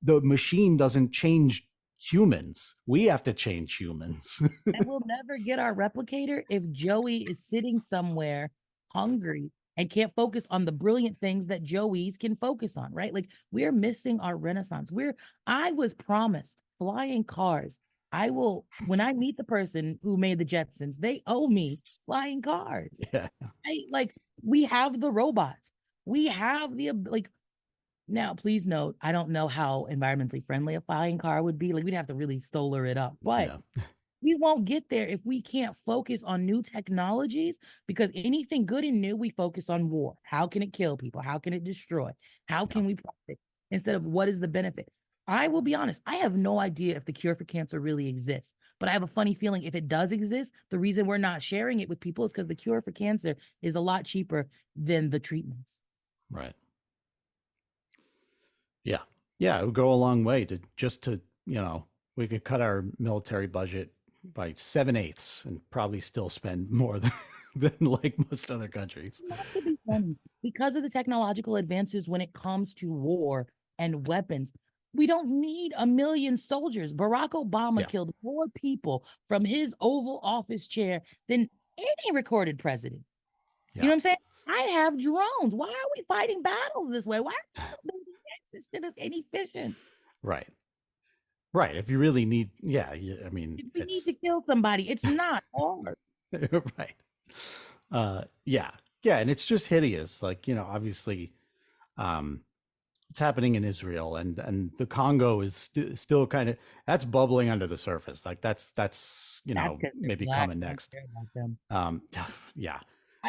the machine doesn't change humans. We have to change humans. And we'll never get our replicator if Joey is sitting somewhere hungry and can't focus on the brilliant things that Joey's can focus on, right? Like we're missing our renaissance. I was promised flying cars. I will, when I meet the person who made the Jetsons, they owe me flying cars. Yeah, Like we have the robots. We have the like now, please note, I don't know how environmentally friendly a flying car would be. Like we'd have to really solar it up, but yeah, we won't get there if we can't focus on new technologies, because anything good and new, we focus on war. How can it kill people? How can it destroy? How yeah. can we profit instead of what is the benefit? I will be honest, I have no idea if the cure for cancer really exists, but I have a funny feeling if it does exist, the reason we're not sharing it with people is because the cure for cancer is a lot cheaper than the treatments. Right. Yeah. Yeah. It would go a long way to, you know, we could cut our military budget by 7/8 and probably still spend more than like most other countries. Not to be funny, because of the technological advances when it comes to war and weapons, we don't need a million soldiers. Barack Obama Yeah. killed more people from his Oval Office chair than any recorded president. You know Yeah. what I'm saying? I have drones. Why are we fighting battles this way? Why are we still building this shit is inefficient? Right. Right. If you really need, yeah, I mean, If we need it's to kill somebody, it's not hard. right. Yeah. Yeah. And it's just hideous. Like, you know, obviously, um, it's happening in Israel, and the Congo is still kind of, that's bubbling under the surface. Like that's, you That's know, because they're maybe black. coming I don't next. care about them. Um, yeah.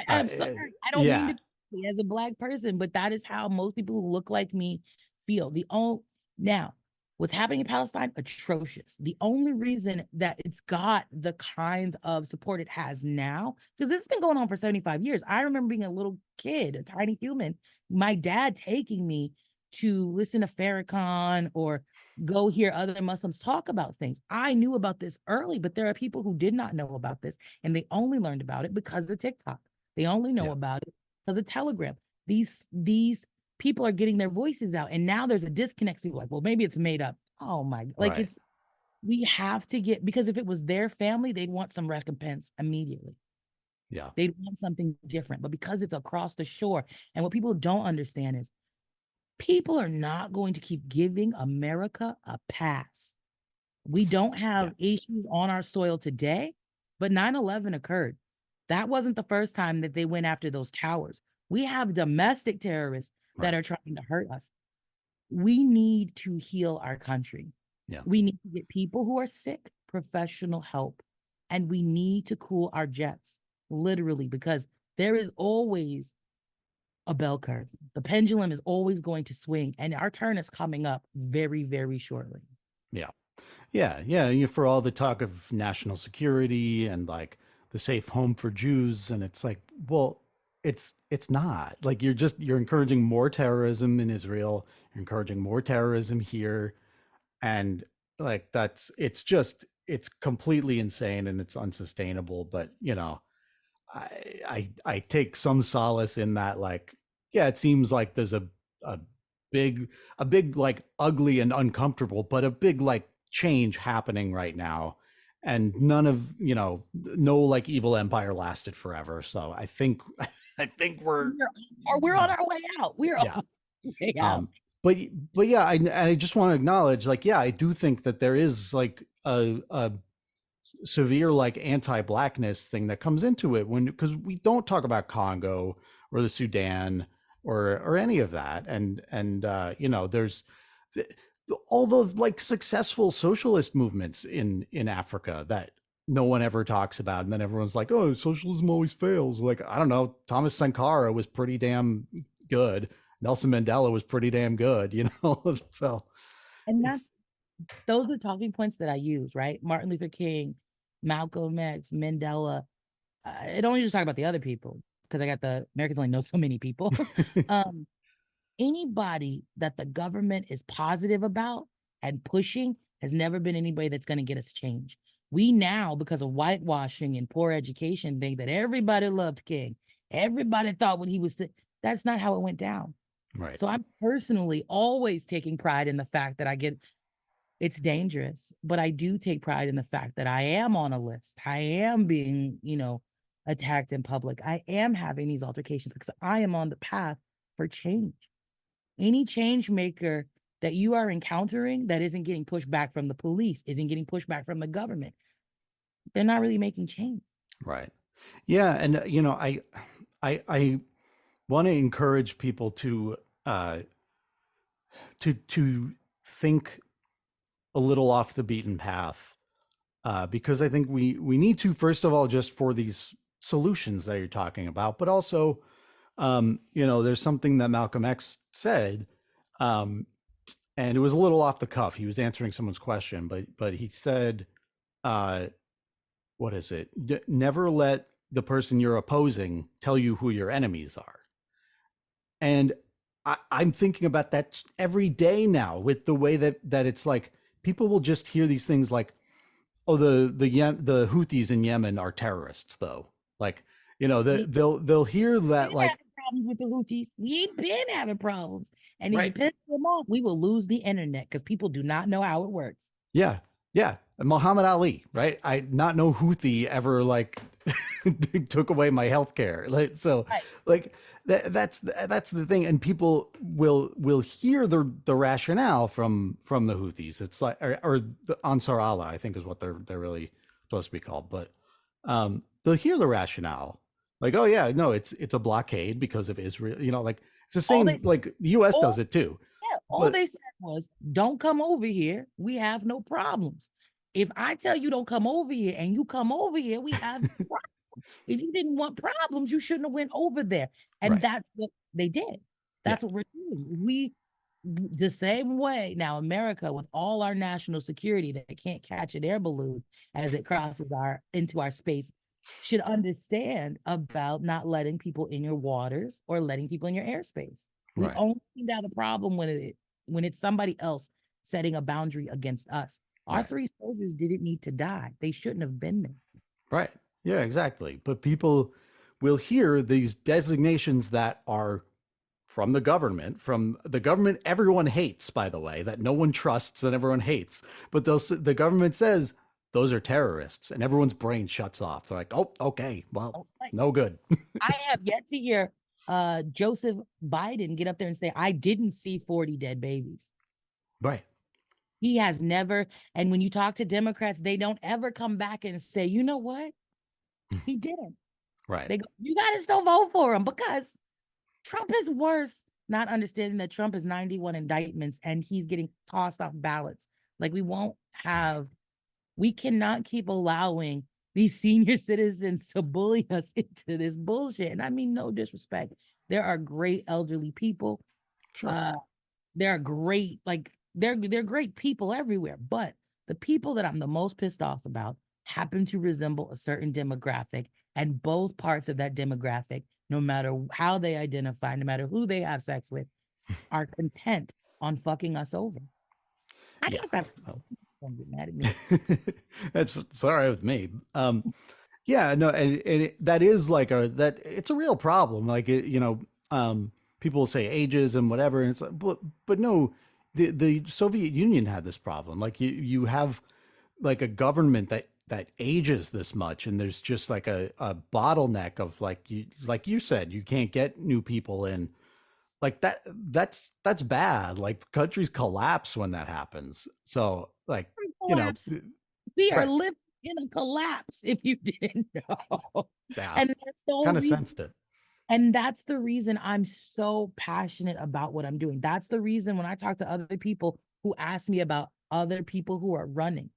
I'm sorry. I don't mean Yeah. to be as a black person, but that is how most people who look like me feel. The only now What's happening in Palestine, atrocious. The only reason that it's got the kind of support it has now, because this has been going on for 75 years. I remember being a little kid, a tiny human, my dad taking me to listen to Farrakhan or go hear other Muslims talk about things. I knew about this early, but there are people who did not know about this, and they only learned about it because of TikTok. They only know Yeah. about it because of Telegram. These people are getting their voices out, and now there's a disconnect. People are like, well, maybe it's made up. Oh my, like Right. it's, we have to get, because if it was their family, they'd want some recompense immediately. Yeah. They'd want something different. But because it's across the shore, and what people don't understand is people are not going to keep giving America a pass. We don't Yeah. have issues on our soil today, but 9/11 occurred. That wasn't the first time that they went after those towers. We have domestic terrorists that Right. are trying to hurt us. We need to heal our country. Yeah. We need to get people who are sick professional help. And we need to cool our jets, literally, because there is always a bell curve. The pendulum is always going to swing, and our turn is coming up very, very shortly. Yeah. Yeah, yeah. For all the talk of national security and like the safe home for Jews, and it's like, well, it's not. Like you're encouraging more terrorism in Israel. You're encouraging more terrorism here, and like it's completely insane and it's unsustainable. But I take some solace in that, like, yeah, it seems like there's a big like ugly and uncomfortable, but a big like change happening right now. And none of, no like evil empire lasted forever. So I think I think We're on our way out. We're on yeah. our way out. Um but yeah, I just want to acknowledge, like, yeah, I do think that there is like a severe like anti-blackness thing that comes into it, when because we don't talk about Congo or the Sudan or any of that. And there's all those like successful socialist movements in Africa that no one ever talks about, and then everyone's like, oh, socialism always fails. Like, I don't know, Thomas Sankara was pretty damn good, Nelson Mandela was pretty damn good, so And it's those are talking points that I use, right? Martin Luther King, Malcolm X, Mandela. I don't just talk about the other people because I got the Americans only know so many people. um, Anybody that the government is positive about and pushing has never been anybody that's going to get us change. We now, because of whitewashing and poor education, think that everybody loved King. Everybody thought what he was. That's not how it went down. right. So I'm personally always taking pride in the fact that I get, it's dangerous, but I do take pride in the fact that I am on a list. I am being, attacked in public. I am having these altercations because I am on the path for change. Any change maker that you are encountering that isn't getting pushed back from the police, isn't getting pushed back from the government, they're not really making change. Right. Yeah, and I want to encourage people uh to think a little off the beaten path, because I think we need to, first of all, just for these solutions that you're talking about, but also, there's something that Malcolm X said, um, and it was a little off the cuff. He was answering someone's question, but he said, uh, what is it? Never let the person you're opposing tell you who your enemies are. And I'm thinking about that every day now, with the way that it's like people will just hear these things like, oh, the Houthis in Yemen are terrorists, though. Like, We they'll hear that, been like, having problems with the Houthis. We ain't been having problems. And if you right. piss them off, we will lose the internet because people do not know how it works. Yeah, yeah. Muhammad Ali, right? I not know Houthi ever like took away my health care. Like, so, Right. like that's the thing, and people will hear the rationale from the Houthis. It's like, or the Ansar Allah, I think is what they're really supposed to be called. But they'll hear the rationale, like, oh yeah, no, it's a blockade because of Israel. Like it's the All same. they Like the U.S. all does it too, Yeah, all but they said was, don't come over here. We have no problems. If I tell you don't come over here and you come over here, we have problems. If you didn't want problems, you shouldn't have went over there. And right, that's what they did. yeah, That's what we're doing. the same way now, America, with all our national security that can't catch an air balloon as it crosses into our space, should understand about not letting people in your waters or letting people in your airspace. We Right. only have a problem when it's somebody else setting a boundary against us. Our Right. 3 soldiers didn't need to die. They shouldn't have been there. Right. Yeah, exactly. But people will hear these designations that are from the government everyone hates, by the way, that no one trusts and everyone hates. But the government says those are terrorists and everyone's brain shuts off. They're like, oh, okay, well, Oh, like, no good. I have yet to hear Joseph Biden get up there and say, I didn't see 40 dead babies. Right. He has never. And when you talk to Democrats, they don't ever come back and say, you know what? He didn't. Right. They go, you got to still vote for him because Trump is worse. Not understanding that Trump has 91 indictments and he's getting tossed off ballots. Like we cannot keep allowing these senior citizens to bully us into this bullshit. And I mean, no disrespect. There are great elderly people. Sure. Uh, there are great, like they're great people everywhere. But the people that I'm the most pissed off about happen to resemble a certain demographic, and both parts of that demographic, no matter how they identify, no matter who they have sex with, are content on fucking us over. I Yeah. guess that Oh. don't get mad at me. It's all right with me. Yeah, no, that is like it's a real problem. Like people will say ages and whatever, and it's like, but no, the Soviet Union had this problem. Like you have like a government that ages this much, and there's just like a bottleneck of like you said, you can't get new people in. Like that's bad. Like countries collapse when that happens. So like, you know, Collapse. We are right. living in a collapse if you didn't know. Yeah. And that's the whole Kind of reason. sensed it. And that's the reason I'm so passionate about what I'm doing. That's the reason when I talk to other people who ask me about other people who are running,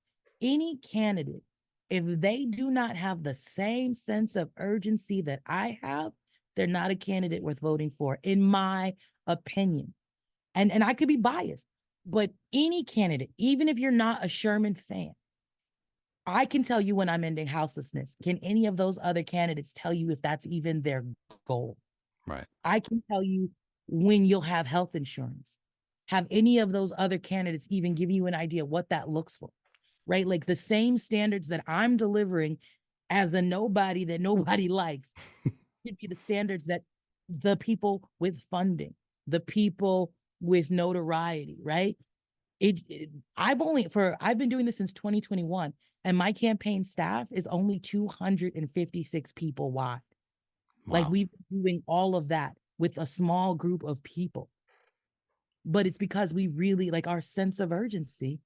any candidate, if they do not have the same sense of urgency that I have, they're not a candidate worth voting for, in my opinion. And I could be biased, but any candidate, even if you're not a Sherman fan, I can tell you when I'm ending houselessness. Can any of those other candidates tell you if that's even their goal? Right. I can tell you when you'll have health insurance. Have any of those other candidates even give you an idea what that looks for? Right? Like the same standards that I'm delivering as a nobody that nobody likes should be the standards that the people with funding, the people with notoriety, right? I've been doing this since 2021, and my campaign staff is only 256 people wide. Like Wow. we've been doing all of that with a small group of people. But it's because we really like our sense of urgency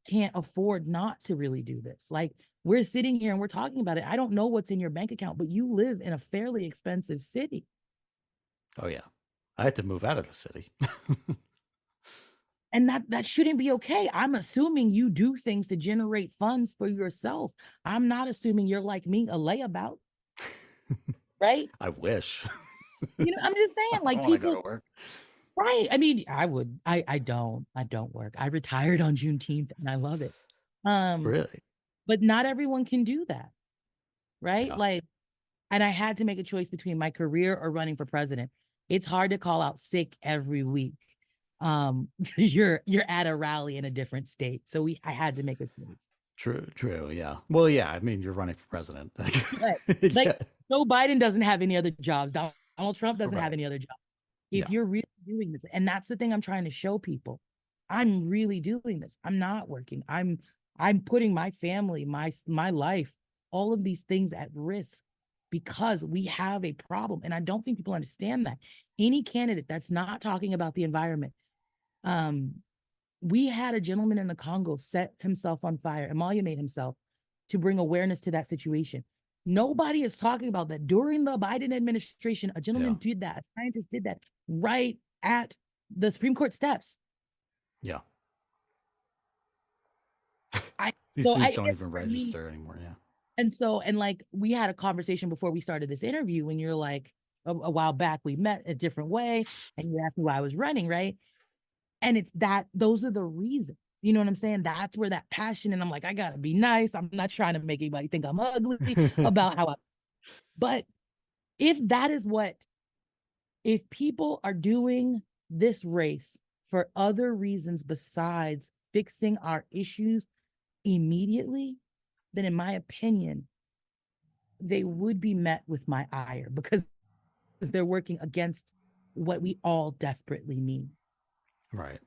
can't afford not to really do this. Like we're sitting here and we're talking about it. I don't know what's in your bank account, but you live in a fairly expensive city. Oh yeah. I had to move out of the city. And that shouldn't be okay. I'm assuming you do things to generate funds for yourself. I'm not assuming you're like me, a layabout, right? I wish. I'm just saying, I like want to go to people, work. right? I mean, I would, I don't work. I retired on Juneteenth and I love it. Um, Really? but not everyone can do that, right? Yeah. Like, and I had to make a choice between my career or running for president. It's hard to call out sick every week. Because you're at a rally in a different state. So I had to make a choice. True. True. Yeah. Well, yeah. I mean, you're running for president. But like Yeah. Joe Biden doesn't have any other jobs. Donald Trump doesn't have Right. any other job. If Yeah. you're really doing this, and that's the thing I'm trying to show people, I'm really doing this. I'm not working. I'm putting my family, my life, all of these things at risk because we have a problem. And I don't think people understand that. Any candidate that's not talking about the environment, we had a gentleman in the Congo set himself on fire, emolumate himself to bring awareness to that situation. Nobody is talking about that. During the Biden administration, a Yeah. gentleman did that, a scientist did that right at the Supreme Court steps. Yeah. I These so things I don't even for me, register anymore. Yeah. and like we had a conversation before we started this interview when you're like a while back, we met a different way and you asked me why I was running, right? And it's that, those are the reasons. You know what I'm saying? That's where that passion, and I'm like, I gotta be nice. I'm not trying to make anybody think I'm ugly about how I, but if that is what, if people are doing this race for other reasons besides fixing our issues immediately, then in my opinion, they would be met with my ire because they're working against what we all desperately need. Right.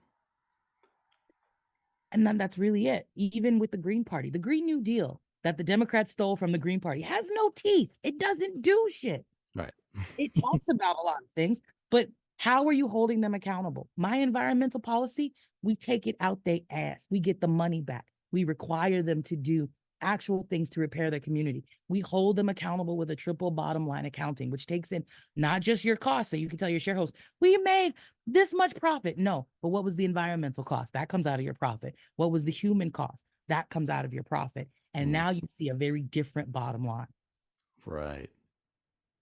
And then that's really it. Even with the Green Party, the Green New Deal that the Democrats stole from the Green Party has no teeth. It doesn't do shit. Right. It talks about a lot of things, but how are you holding them accountable? My environmental policy, we take it out their ass. We get the money back. We require them to do actual things to repair their community. We hold them accountable with a triple bottom line accounting, which takes in not just your costs, so you can tell your shareholders, we made this much profit. No, but what was the environmental cost? That comes out of your profit. What was the human cost? That comes out of your profit. And now you see a very different bottom line. Right.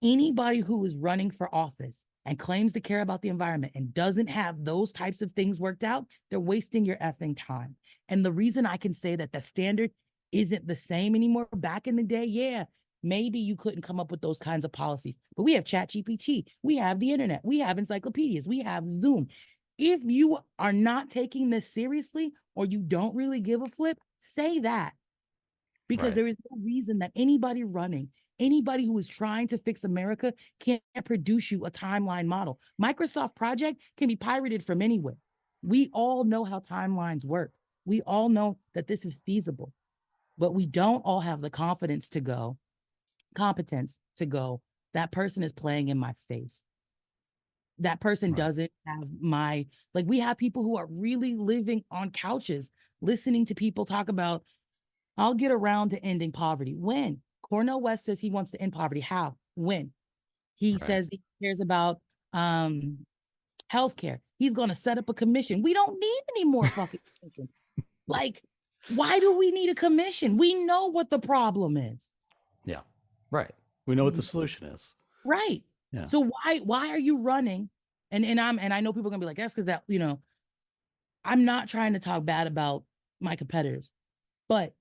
Anybody who is running for office and claims to care about the environment and doesn't have those types of things worked out, they're wasting your effing time. And the reason I can say that the standard isn't the same anymore, back in the day, yeah, maybe you couldn't come up with those kinds of policies, but we have ChatGPT, we have the internet, we have encyclopedias, we have Zoom. If you are not taking this seriously or you don't really give a flip, say that. Because Right. there is no reason that anybody running, anybody who is trying to fix America can't produce you a timeline model. Microsoft Project can be pirated from anywhere. We all know how timelines work. We all know that this is feasible, but we don't all have the competence to go, that person is playing in my face. That person Right. doesn't have my, like, we have people who are really living on couches, listening to people talk about, I'll get around to ending poverty. When? Cornel West says he wants to end poverty. How? When? He Right. says he cares about healthcare. He's going to set up a commission. We don't need any more fucking commissions. Like, why do we need a commission? We know what the problem is. Yeah. Right. We know what the solution is. Right. Yeah. So why are you running? And I know people are gonna be like, that's because that, I'm not trying to talk bad about my competitors, but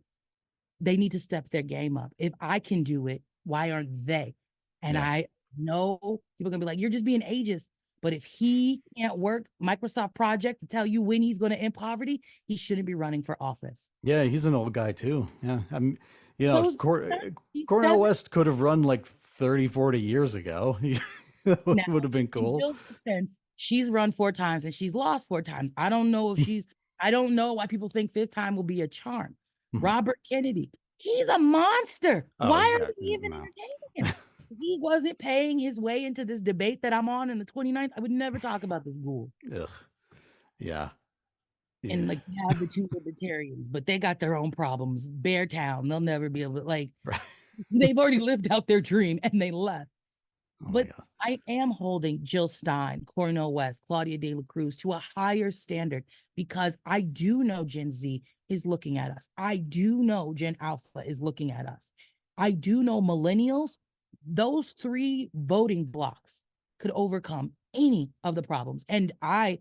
they need to step their game up. If I can do it, why aren't they? And Yeah. I know people are gonna be like, you're just being ageist. But if he can't work Microsoft Project to tell you when he's going to end poverty, he shouldn't be running for office. Yeah. He's an old guy too. Yeah. I'm, Those he's Cornel 70. West could have run like 30, 40 years ago. That Now, would have been in cool. Jill's defense, she's run 4 times and she's lost 4 times. I don't know if I don't know why people think fifth time will be a charm. Mhm. Robert Kennedy, he's a monster. Oh, Why yeah. are we even No. entertaining him? If he wasn't paying his way into this debate that I'm on the 29th, I would never talk about this ghoul. Ugh. Yeah. Yeah. And like, you have the two libertarians, but they got their own problems. Beartown, they'll never be able to, like, Right. they've already lived out their dream and they left. Oh my But God. I am holding Jill Stein, Cornel West, Claudia De La Cruz to a higher standard because I do know Gen Z is looking at us. I do know Gen Alpha is looking at us. I do know millennials. Those 3 voting blocks could overcome any of the problems. And I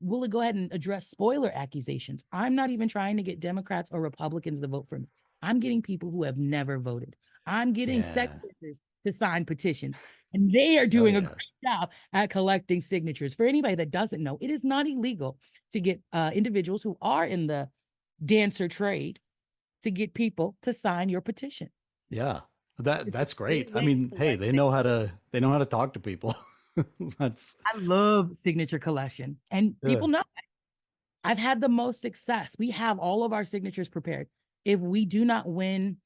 will go ahead and address spoiler accusations. I'm not even trying to get Democrats or Republicans to vote for me. I'm getting people who have never voted. I'm getting sex Yeah. workers to sign petitions. And they are Oh doing a yeah. great job at collecting signatures. For anybody that doesn't know, it is not illegal to get individuals who are in the dancer trade to get people to sign your petition. Yeah. It's a That's great great. I way to mean, hey, collect they know how to talk to people. That's I love signature collection, and yeah. people know I've had the most success. We have all of our signatures prepared. If we do not win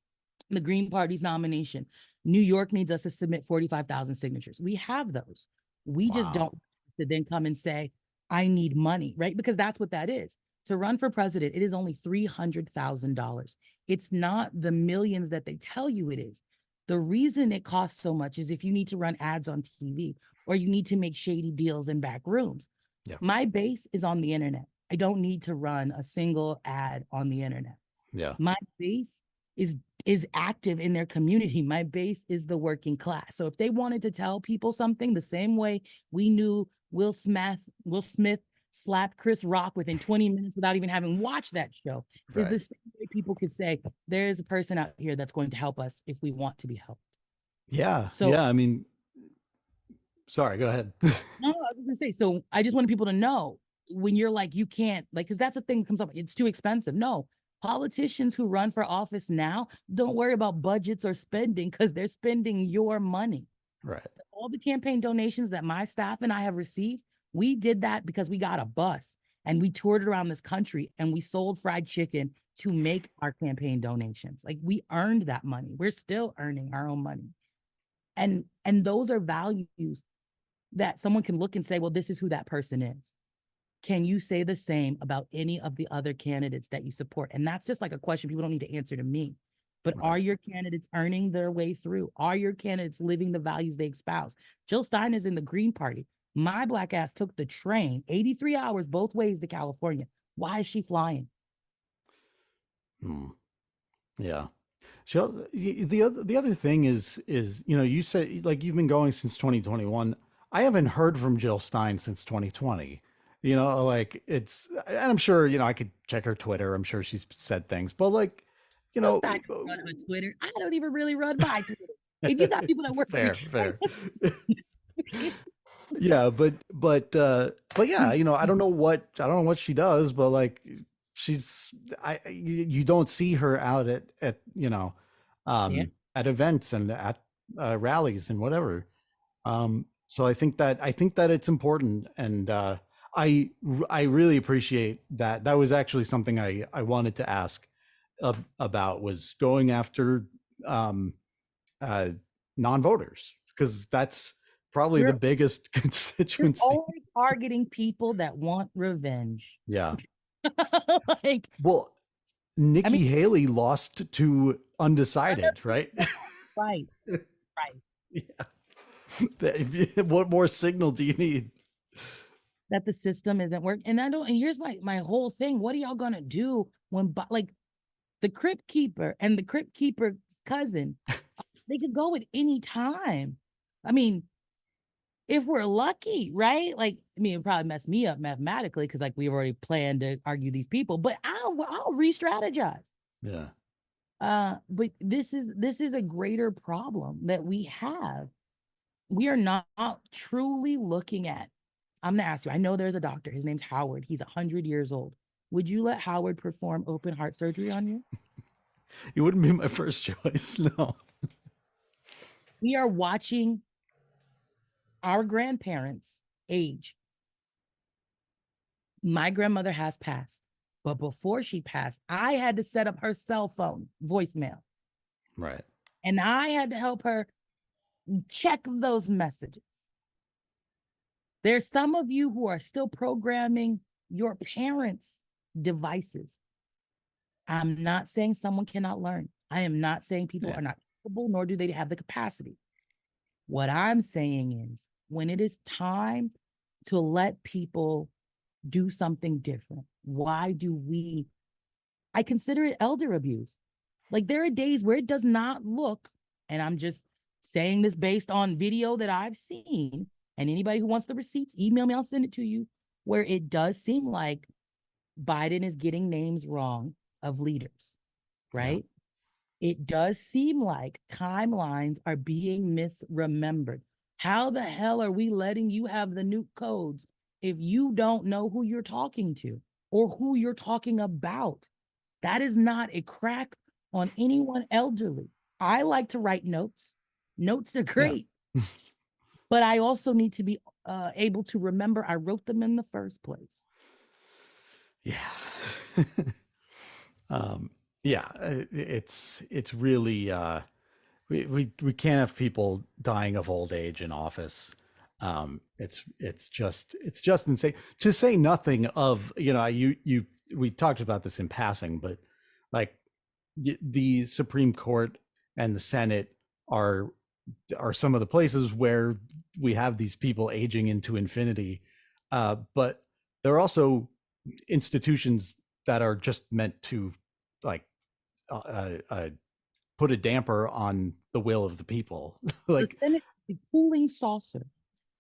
the Green Party's nomination, New York needs us to submit 45,000 signatures. We have those. We just Wow. don't to then come and say, I need money, right? Because that's what that is. To run for president, it is only $300,000. It's not the millions that they tell you it is. The reason it costs so much is if you need to run ads on TV or you need to make shady deals in back rooms. Yeah. My base is on the internet. I don't need to run a single ad on the internet. Yeah. My base is active in their community. My base is the working class. So if they wanted to tell people something the same way we knew Will Smith slapped Chris Rock within 20 minutes without even having watched that show is Right. the same way people could say, there is a person out here that's going to help us if we want to be helped. Yeah. So, Yeah. I mean, sorry, go ahead. no, I was gonna say, so I just wanted people to know when you're like, you can't, like, because that's the thing that comes up, it's too expensive. No, politicians who run for office now don't worry about budgets or spending because they're spending your money. Right. All the campaign donations that my staff and I have received, we did that because we got a bus and we toured around this country and we sold fried chicken to make our campaign donations. Like we earned that money. We're still earning our own money. And those are values that someone can look and say, well, this is who that person is. Can you say the same about any of the other candidates that you support? And that's just like a question people don't need to answer to me. But are Right. your candidates earning their way through? Are your candidates living the values they espouse? Jill Stein is in the Green Party. My black ass took the train 83 hours both ways to California. Why is she flying? Hmm. Yeah. So the other thing is you said like you've been going since 2021. I haven't heard from Jill Stein since 2020. Like and I'm sure I could check her Twitter. I'm sure she's said things, but like you Jill know, Stein doesn't run her Twitter. I don't even really run my Twitter. If you got people that work for me, fair, fair. Yeah, but yeah, I don't know what she does, but like she's you don't see her out at yeah, at events and at rallies and whatever. So I think that it's important, and I really appreciate that. That was actually something I wanted to ask about, was going after um uh non-voters, because that's probably the you're biggest you're constituency. only targeting people that want revenge. Yeah. Like, Well, I mean, Nikki Haley lost to undecided, right? 100%. Right, right. Yeah. What more signal do you need? That the system isn't working. And I don't, and here's my whole thing. What are y'all gonna do when like the crypt keeper and the crypt keeper's cousin, they could go at any time. I mean, if we're lucky, right? Like, I mean, it probably messed me up mathematically because like we already planned to argue these people, but I'll re-strategize. Yeah. But this is a greater problem that we have. We are not truly looking at. I'm gonna ask you. I know there's a doctor. His name's Howard. He's 100 years old. Would you let Howard perform open heart surgery on you? You wouldn't be my first choice. No. We are watching our grandparents age. My grandmother has passed, but before she passed, I had to set up her cell phone voicemail, Right. and I had to help her check those messages. There's some of you who are still programming your parents' devices. I'm not saying someone cannot learn. I am not saying people Yeah. are not capable, nor do they have the capacity. What I'm saying is when it is time to let people do something different, why do we? I consider it elder abuse. Like there are days where it does not look, and I'm just saying this based on video that I've seen. And anybody who wants the receipts, email me, I'll send it to you, where it does seem like Biden is getting names wrong of leaders, Yeah. right? It does seem like timelines are being misremembered. How the hell are we letting you have the nuke codes if you don't know who you're talking to or who you're talking about? That is not a crack on anyone elderly. I like to write notes. Notes are Yeah. great, but I also need to be able to remember I wrote them in the first place. Yeah. um, yeah. It's really we can't have people dying of old age in office. It's just insane, to say nothing of, we talked about this in passing, but like the Supreme Court and the Senate are some of the places where we have these people aging into infinity. But they're also institutions that are just meant to like put a damper on the will of the people. The Like, Senate, the cooling saucer.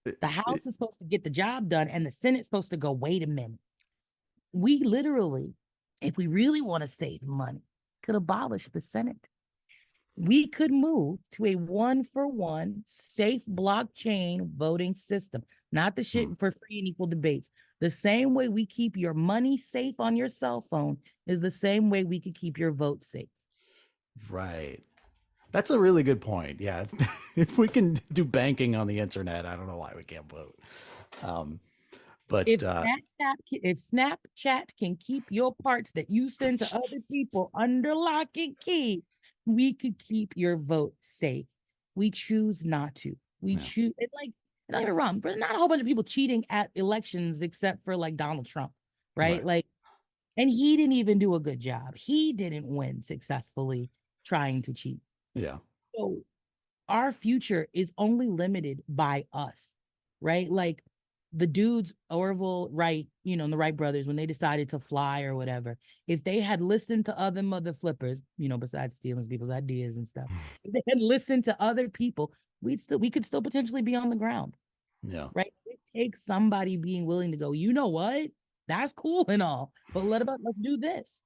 The House is supposed to get the job done, and the Senate's supposed to go, wait a minute. We literally, if we really want to save money, could abolish the Senate. We could move to a 1-for-1 safe blockchain voting system, not the shit for free and equal debates. The same way we keep your money safe on your cell phone is the same way we could keep your vote safe. Right. That's a really good point. Yeah. If we can do banking on the internet, I don't know why we can't vote. But If Snapchat can keep your parts that you send to other people under lock and key, we could keep your vote safe. We choose not to. We choose it, like, don't get me wrong, but not a whole bunch of people cheating at elections except for like Donald Trump, right? Like, and he didn't even do a good job. He didn't win successfully trying to cheat. Yeah. So our future is only limited by us, right? Like the dudes, Orville Wright, you know, and the Wright brothers, when they decided to fly or whatever, if they had listened to other mother flippers, you know, besides stealing people's ideas and stuff, if they had listened to other people, we could still potentially be on the ground. Yeah. Right. It takes somebody being willing to go, you know what? That's cool and all, but let's do this.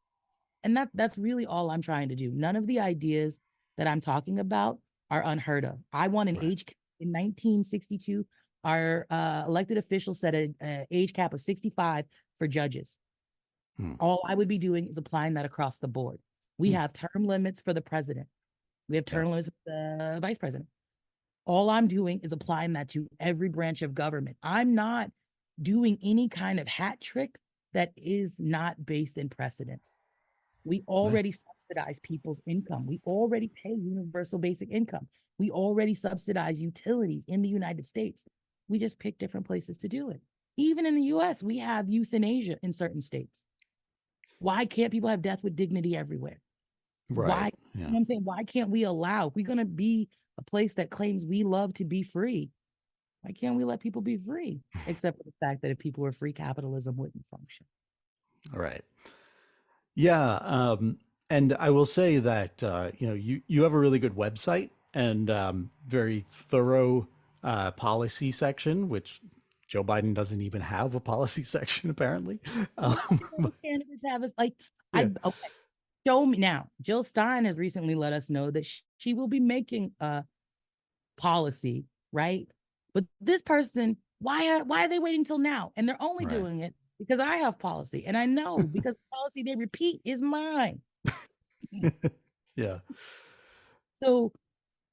And that's really all I'm trying to do. None of the ideas that I'm talking about are unheard of. I won an age cap in 1962. Our elected officials set an age cap of 65 for judges. All I would be doing is applying that across the board. We have term limits for the president. We have term limits for the vice president. All I'm doing is applying that to every branch of government. I'm not doing any kind of hat trick that is not based in precedent. We already subsidize people's income. We already pay universal basic income. We already subsidize utilities in the United States. We just pick different places to do it. Even in the US, we have euthanasia in certain states. Why can't people have death with dignity everywhere? Why? You know what I'm saying? Why can't we allow, if we're going to be a place that claims we love to be free, why can't we let people be free? Except for the fact that if people were free, capitalism wouldn't function. All right. Yeah. And I will say that, you know, you have a really good website and very thorough policy section, which Joe Biden doesn't even have a policy section, apparently. Candidates have us like, okay, show me now. Jill Stein has recently let us know that she will be making a policy, right? But this person, why are they waiting till now? And they're only doing it because I have policy, and I know because the policy they repeat is mine. Yeah. So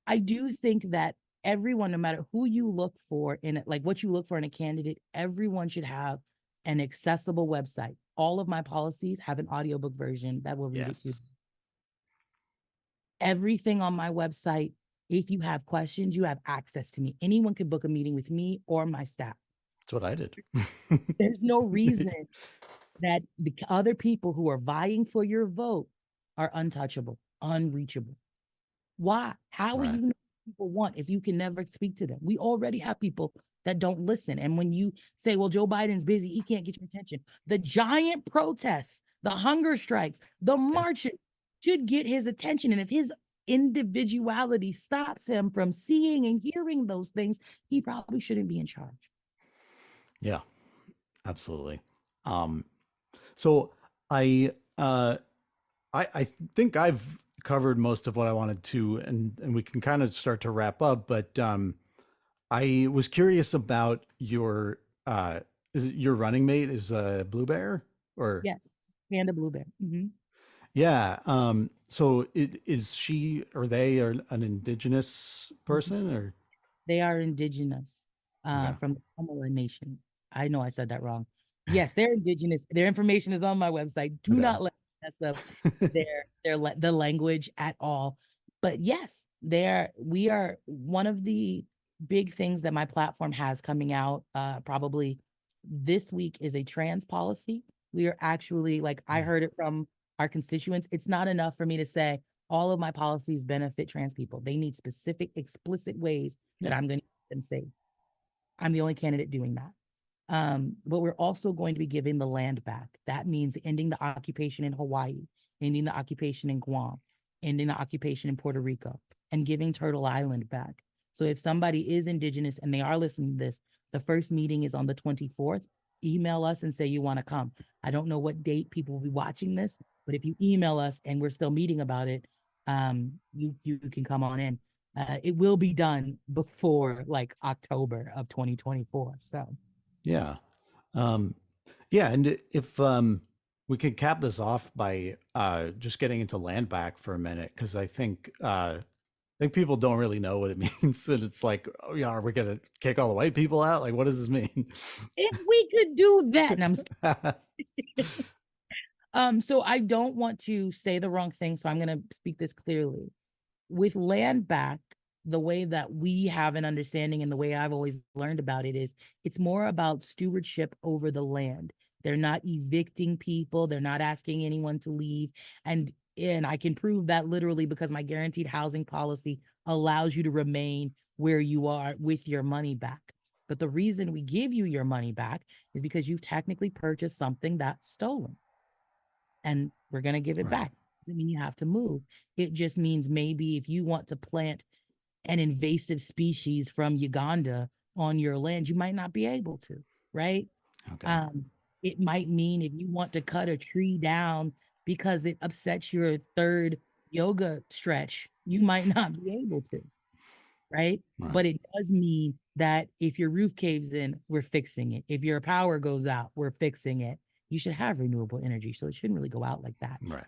I do think that everyone, no matter who you look for in it, like what you look for in a candidate, everyone should have an accessible website. All of my policies have an audiobook version that will read it to you. Everything on my website, if you have questions, you have access to me. Anyone could book a meeting with me or my staff. That's what I did. There's no reason that the other people who are vying for your vote are untouchable, unreachable. Why? How will you know what people want if you can never speak to them? We already have people that don't listen. And when you say, well, Joe Biden's busy, he can't get your attention. The giant protests, the hunger strikes, the marches should get his attention. And if his individuality stops him from seeing and hearing those things, he probably shouldn't be in charge. Yeah, absolutely. So I think I've covered most of what I wanted to, and we can kind of start to wrap up. But I was curious about your is it your running mate is Bluebear or yes, Tanda Blubear. Yeah. So is she or they are an indigenous person or they are indigenous from the Kamala Nation. I know I said that wrong. Yes, they're indigenous. Their information is on my website. Do not let mess up the language at all. But yes, we are one of the big things that my platform has coming out probably this week is a trans policy. We are actually, like, I heard it from our constituents. It's not enough for me to say all of my policies benefit trans people. They need specific, explicit ways that I'm going to keep them safe. I'm the only candidate doing that. But we're also going to be giving the land back. That means ending the occupation in Hawaii, ending the occupation in Guam, ending the occupation in Puerto Rico, and giving Turtle Island back. So if somebody is indigenous and they are listening to this, the first meeting is on the 24th. Email us and say you want to come. I don't know what date people will be watching this, but if you email us and we're still meeting about it, you can come on in. It will be done before like October of 2024. So Yeah. Um, yeah. And if we could cap this off by just getting into land back for a minute, because I think people don't really know what it means. And it's like, oh, yeah, are we going to kick all the white people out? Like, what does this mean? if we could do that, and I'm so I don't want to say the wrong thing, so I'm going to speak this clearly. With land back, the way that we have an understanding and the way I've always learned about it is it's more about stewardship over the land. They're not evicting people, they're not asking anyone to leave. And I can prove that literally because my guaranteed housing policy allows you to remain where you are with your money back. But the reason we give you your money back is because you've technically purchased something that's stolen and we're going to give it Right. back. Doesn't mean you have to move. It just means maybe if you want to plant an invasive species from Uganda on your land, you might not be able to, right? Okay. Um, it might mean if you want to cut a tree down because it upsets your third yoga stretch, you might not be able to, right? Right. But it does mean that if your roof caves in, we're fixing it. If your power goes out, we're fixing it. You should have renewable energy, so it shouldn't really go out like that. Right.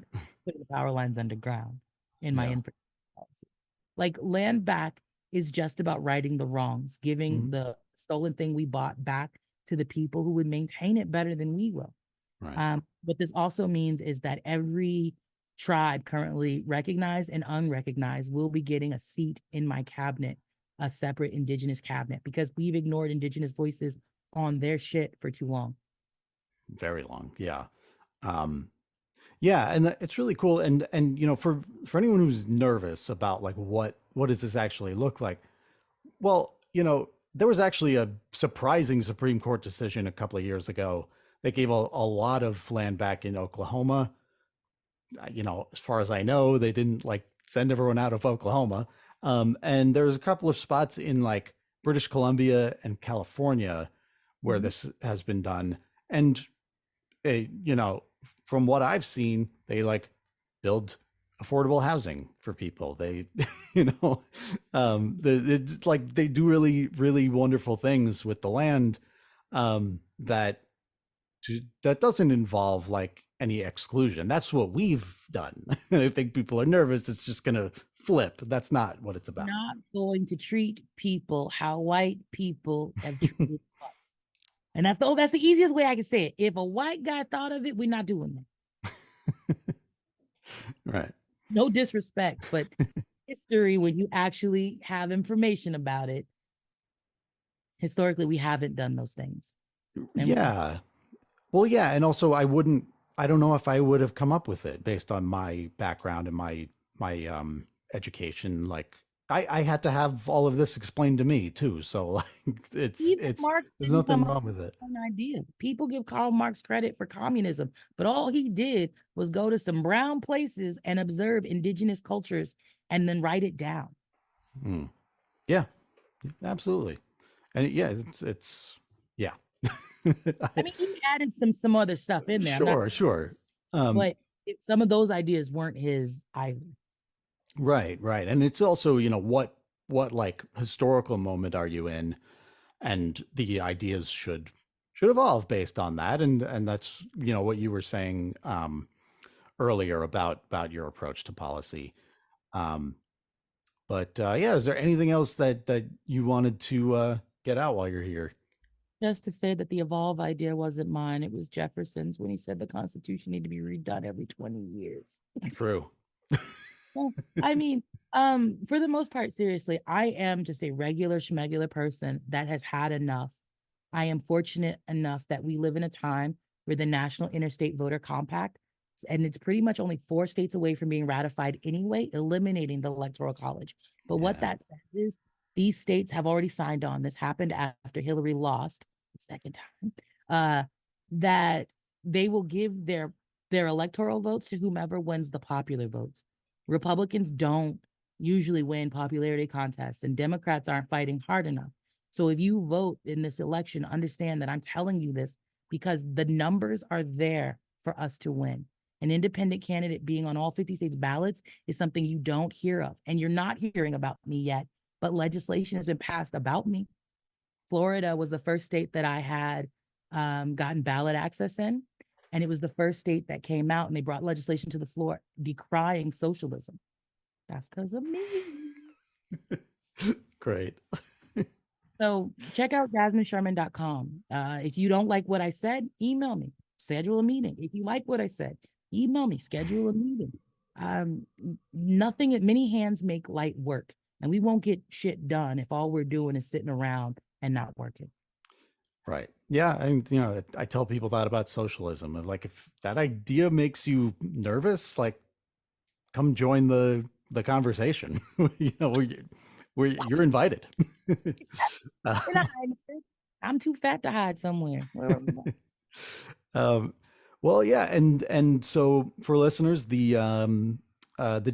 Putting the power lines underground in my Yeah. infrastructure policy. Like land back is just about righting the wrongs, giving Mhm. the stolen thing we bought back to the people who would maintain it better than we will. Right. What this also means is that every tribe currently recognized and unrecognized will be getting a seat in my cabinet, a separate indigenous cabinet, because we've ignored indigenous voices on their shit for too long. Very long. Yeah. Um, yeah, and it's really cool. And for anyone who's nervous about like what does this actually look like? Well, there was actually a surprising Supreme Court decision a couple of years ago that gave a lot of land back in Oklahoma. As far as I know, they didn't like send everyone out of Oklahoma. And there's a couple of spots in like British Columbia and California where Mhm. this has been done. And eh, you know, from what I've seen, they like build affordable housing for people. They, it's like they do really, really wonderful things with the land that doesn't involve like any exclusion. That's what we've done. I think people are nervous. It's just going to flip. That's not what it's about. Not going to treat people how white people have treated us. And that's the easiest way I can say it. If a white guy thought of it, we're not doing that. Right. No disrespect, but history, when you actually have information about it, historically, we haven't done those things. And Yeah. Well, yeah, and also I don't know if I would have come up with it based on my background and my education. Like I had to have all of this explained to me too. So like even it's Marx there's didn't come nothing up wrong with with it. an idea. People give Karl Marx credit for communism, but all he did was go to some brown places and observe indigenous cultures and then write it down. Mm. Yeah, absolutely. And yeah, it's yeah. I mean, he added some other stuff in there. I'm not, Sure, sure. Um, but some of those ideas weren't his either. right, right. And it's also, what like historical moment are you in? And the ideas should evolve based on that. And that's, what you were saying earlier about your approach to policy. Um, but yeah, is there anything else that you wanted to get out while you're here? Just to say that the evolve idea wasn't mine, it was Jefferson's when he said the Constitution needed to be redone every 20 years. True. Well, I mean, for the most part, seriously, I am just a regular schmegular person that has had enough. I am fortunate enough that we live in a time where the National Interstate Voter Compact, and it's pretty much only 4 states away from being ratified anyway, eliminating the Electoral College. But what Yeah. that says is these states have already signed on. This happened after Hillary lost the second time. That they will give their electoral votes to whomever wins the popular votes. Republicans don't usually win popularity contests, and Democrats aren't fighting hard enough. So if you vote in this election, understand that I'm telling you this because the numbers are there for us to win. An independent candidate being on all 50 states ballots is something you don't hear of. And you're not hearing about me yet, but legislation has been passed about me. Florida was the first state that I had gotten ballot access in. And it was the first state that came out and they brought legislation to the floor decrying socialism. That's because of me. Great. So check out JasmineSherman.com. If you don't like what I said, email me, schedule a meeting. If you like what I said, email me, schedule a meeting. Nothing, many hands make light work. And we won't get shit done if all we're doing is sitting around and not working. Right. Yeah. And, you know, I tell people that about socialism. Like, if that idea makes you nervous, like, come join the conversation. You know, you're invited. uh, I'm too fat to hide somewhere. um, well, yeah, and so for listeners, the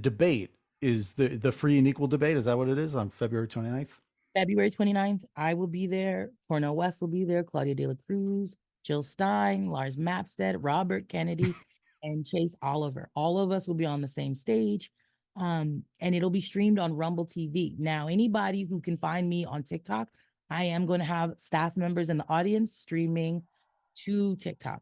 debate is the free and equal debate. Is that what it is on February 29th? February 29th, I will be there. Cornel West will be there. Claudia De La Cruz, Jill Stein, Lars Mapstead, Robert Kennedy, and Chase Oliver. All of us will be on the same stage. And it'll be streamed on Rumble TV. Now, anybody who can find me on TikTok, I am going to have staff members in the audience streaming to TikTok.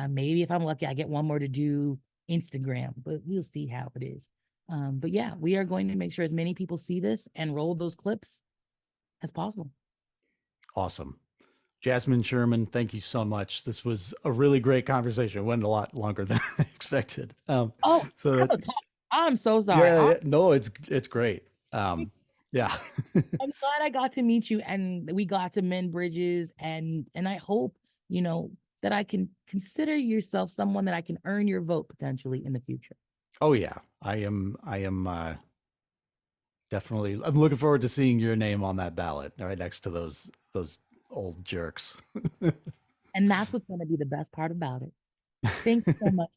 Maybe if I'm lucky, I get one more to do Instagram, but we'll see how it is. But yeah, we are going to make sure as many people see this and roll those clips as possible. Awesome. Jasmine Sherman, thank you so much. This was a really great conversation. It went a lot longer than I expected. Oh, So that's, I'm so sorry. yeah, no, it's great. Yeah. I'm glad I got to meet you and we got to mend bridges and I hope, that I can consider yourself someone that I can earn your vote potentially in the future. Oh yeah. I am definitely, I'm looking forward to seeing your name on that ballot right next to those old jerks. And that's what's going to be the best part about it. Thank you so much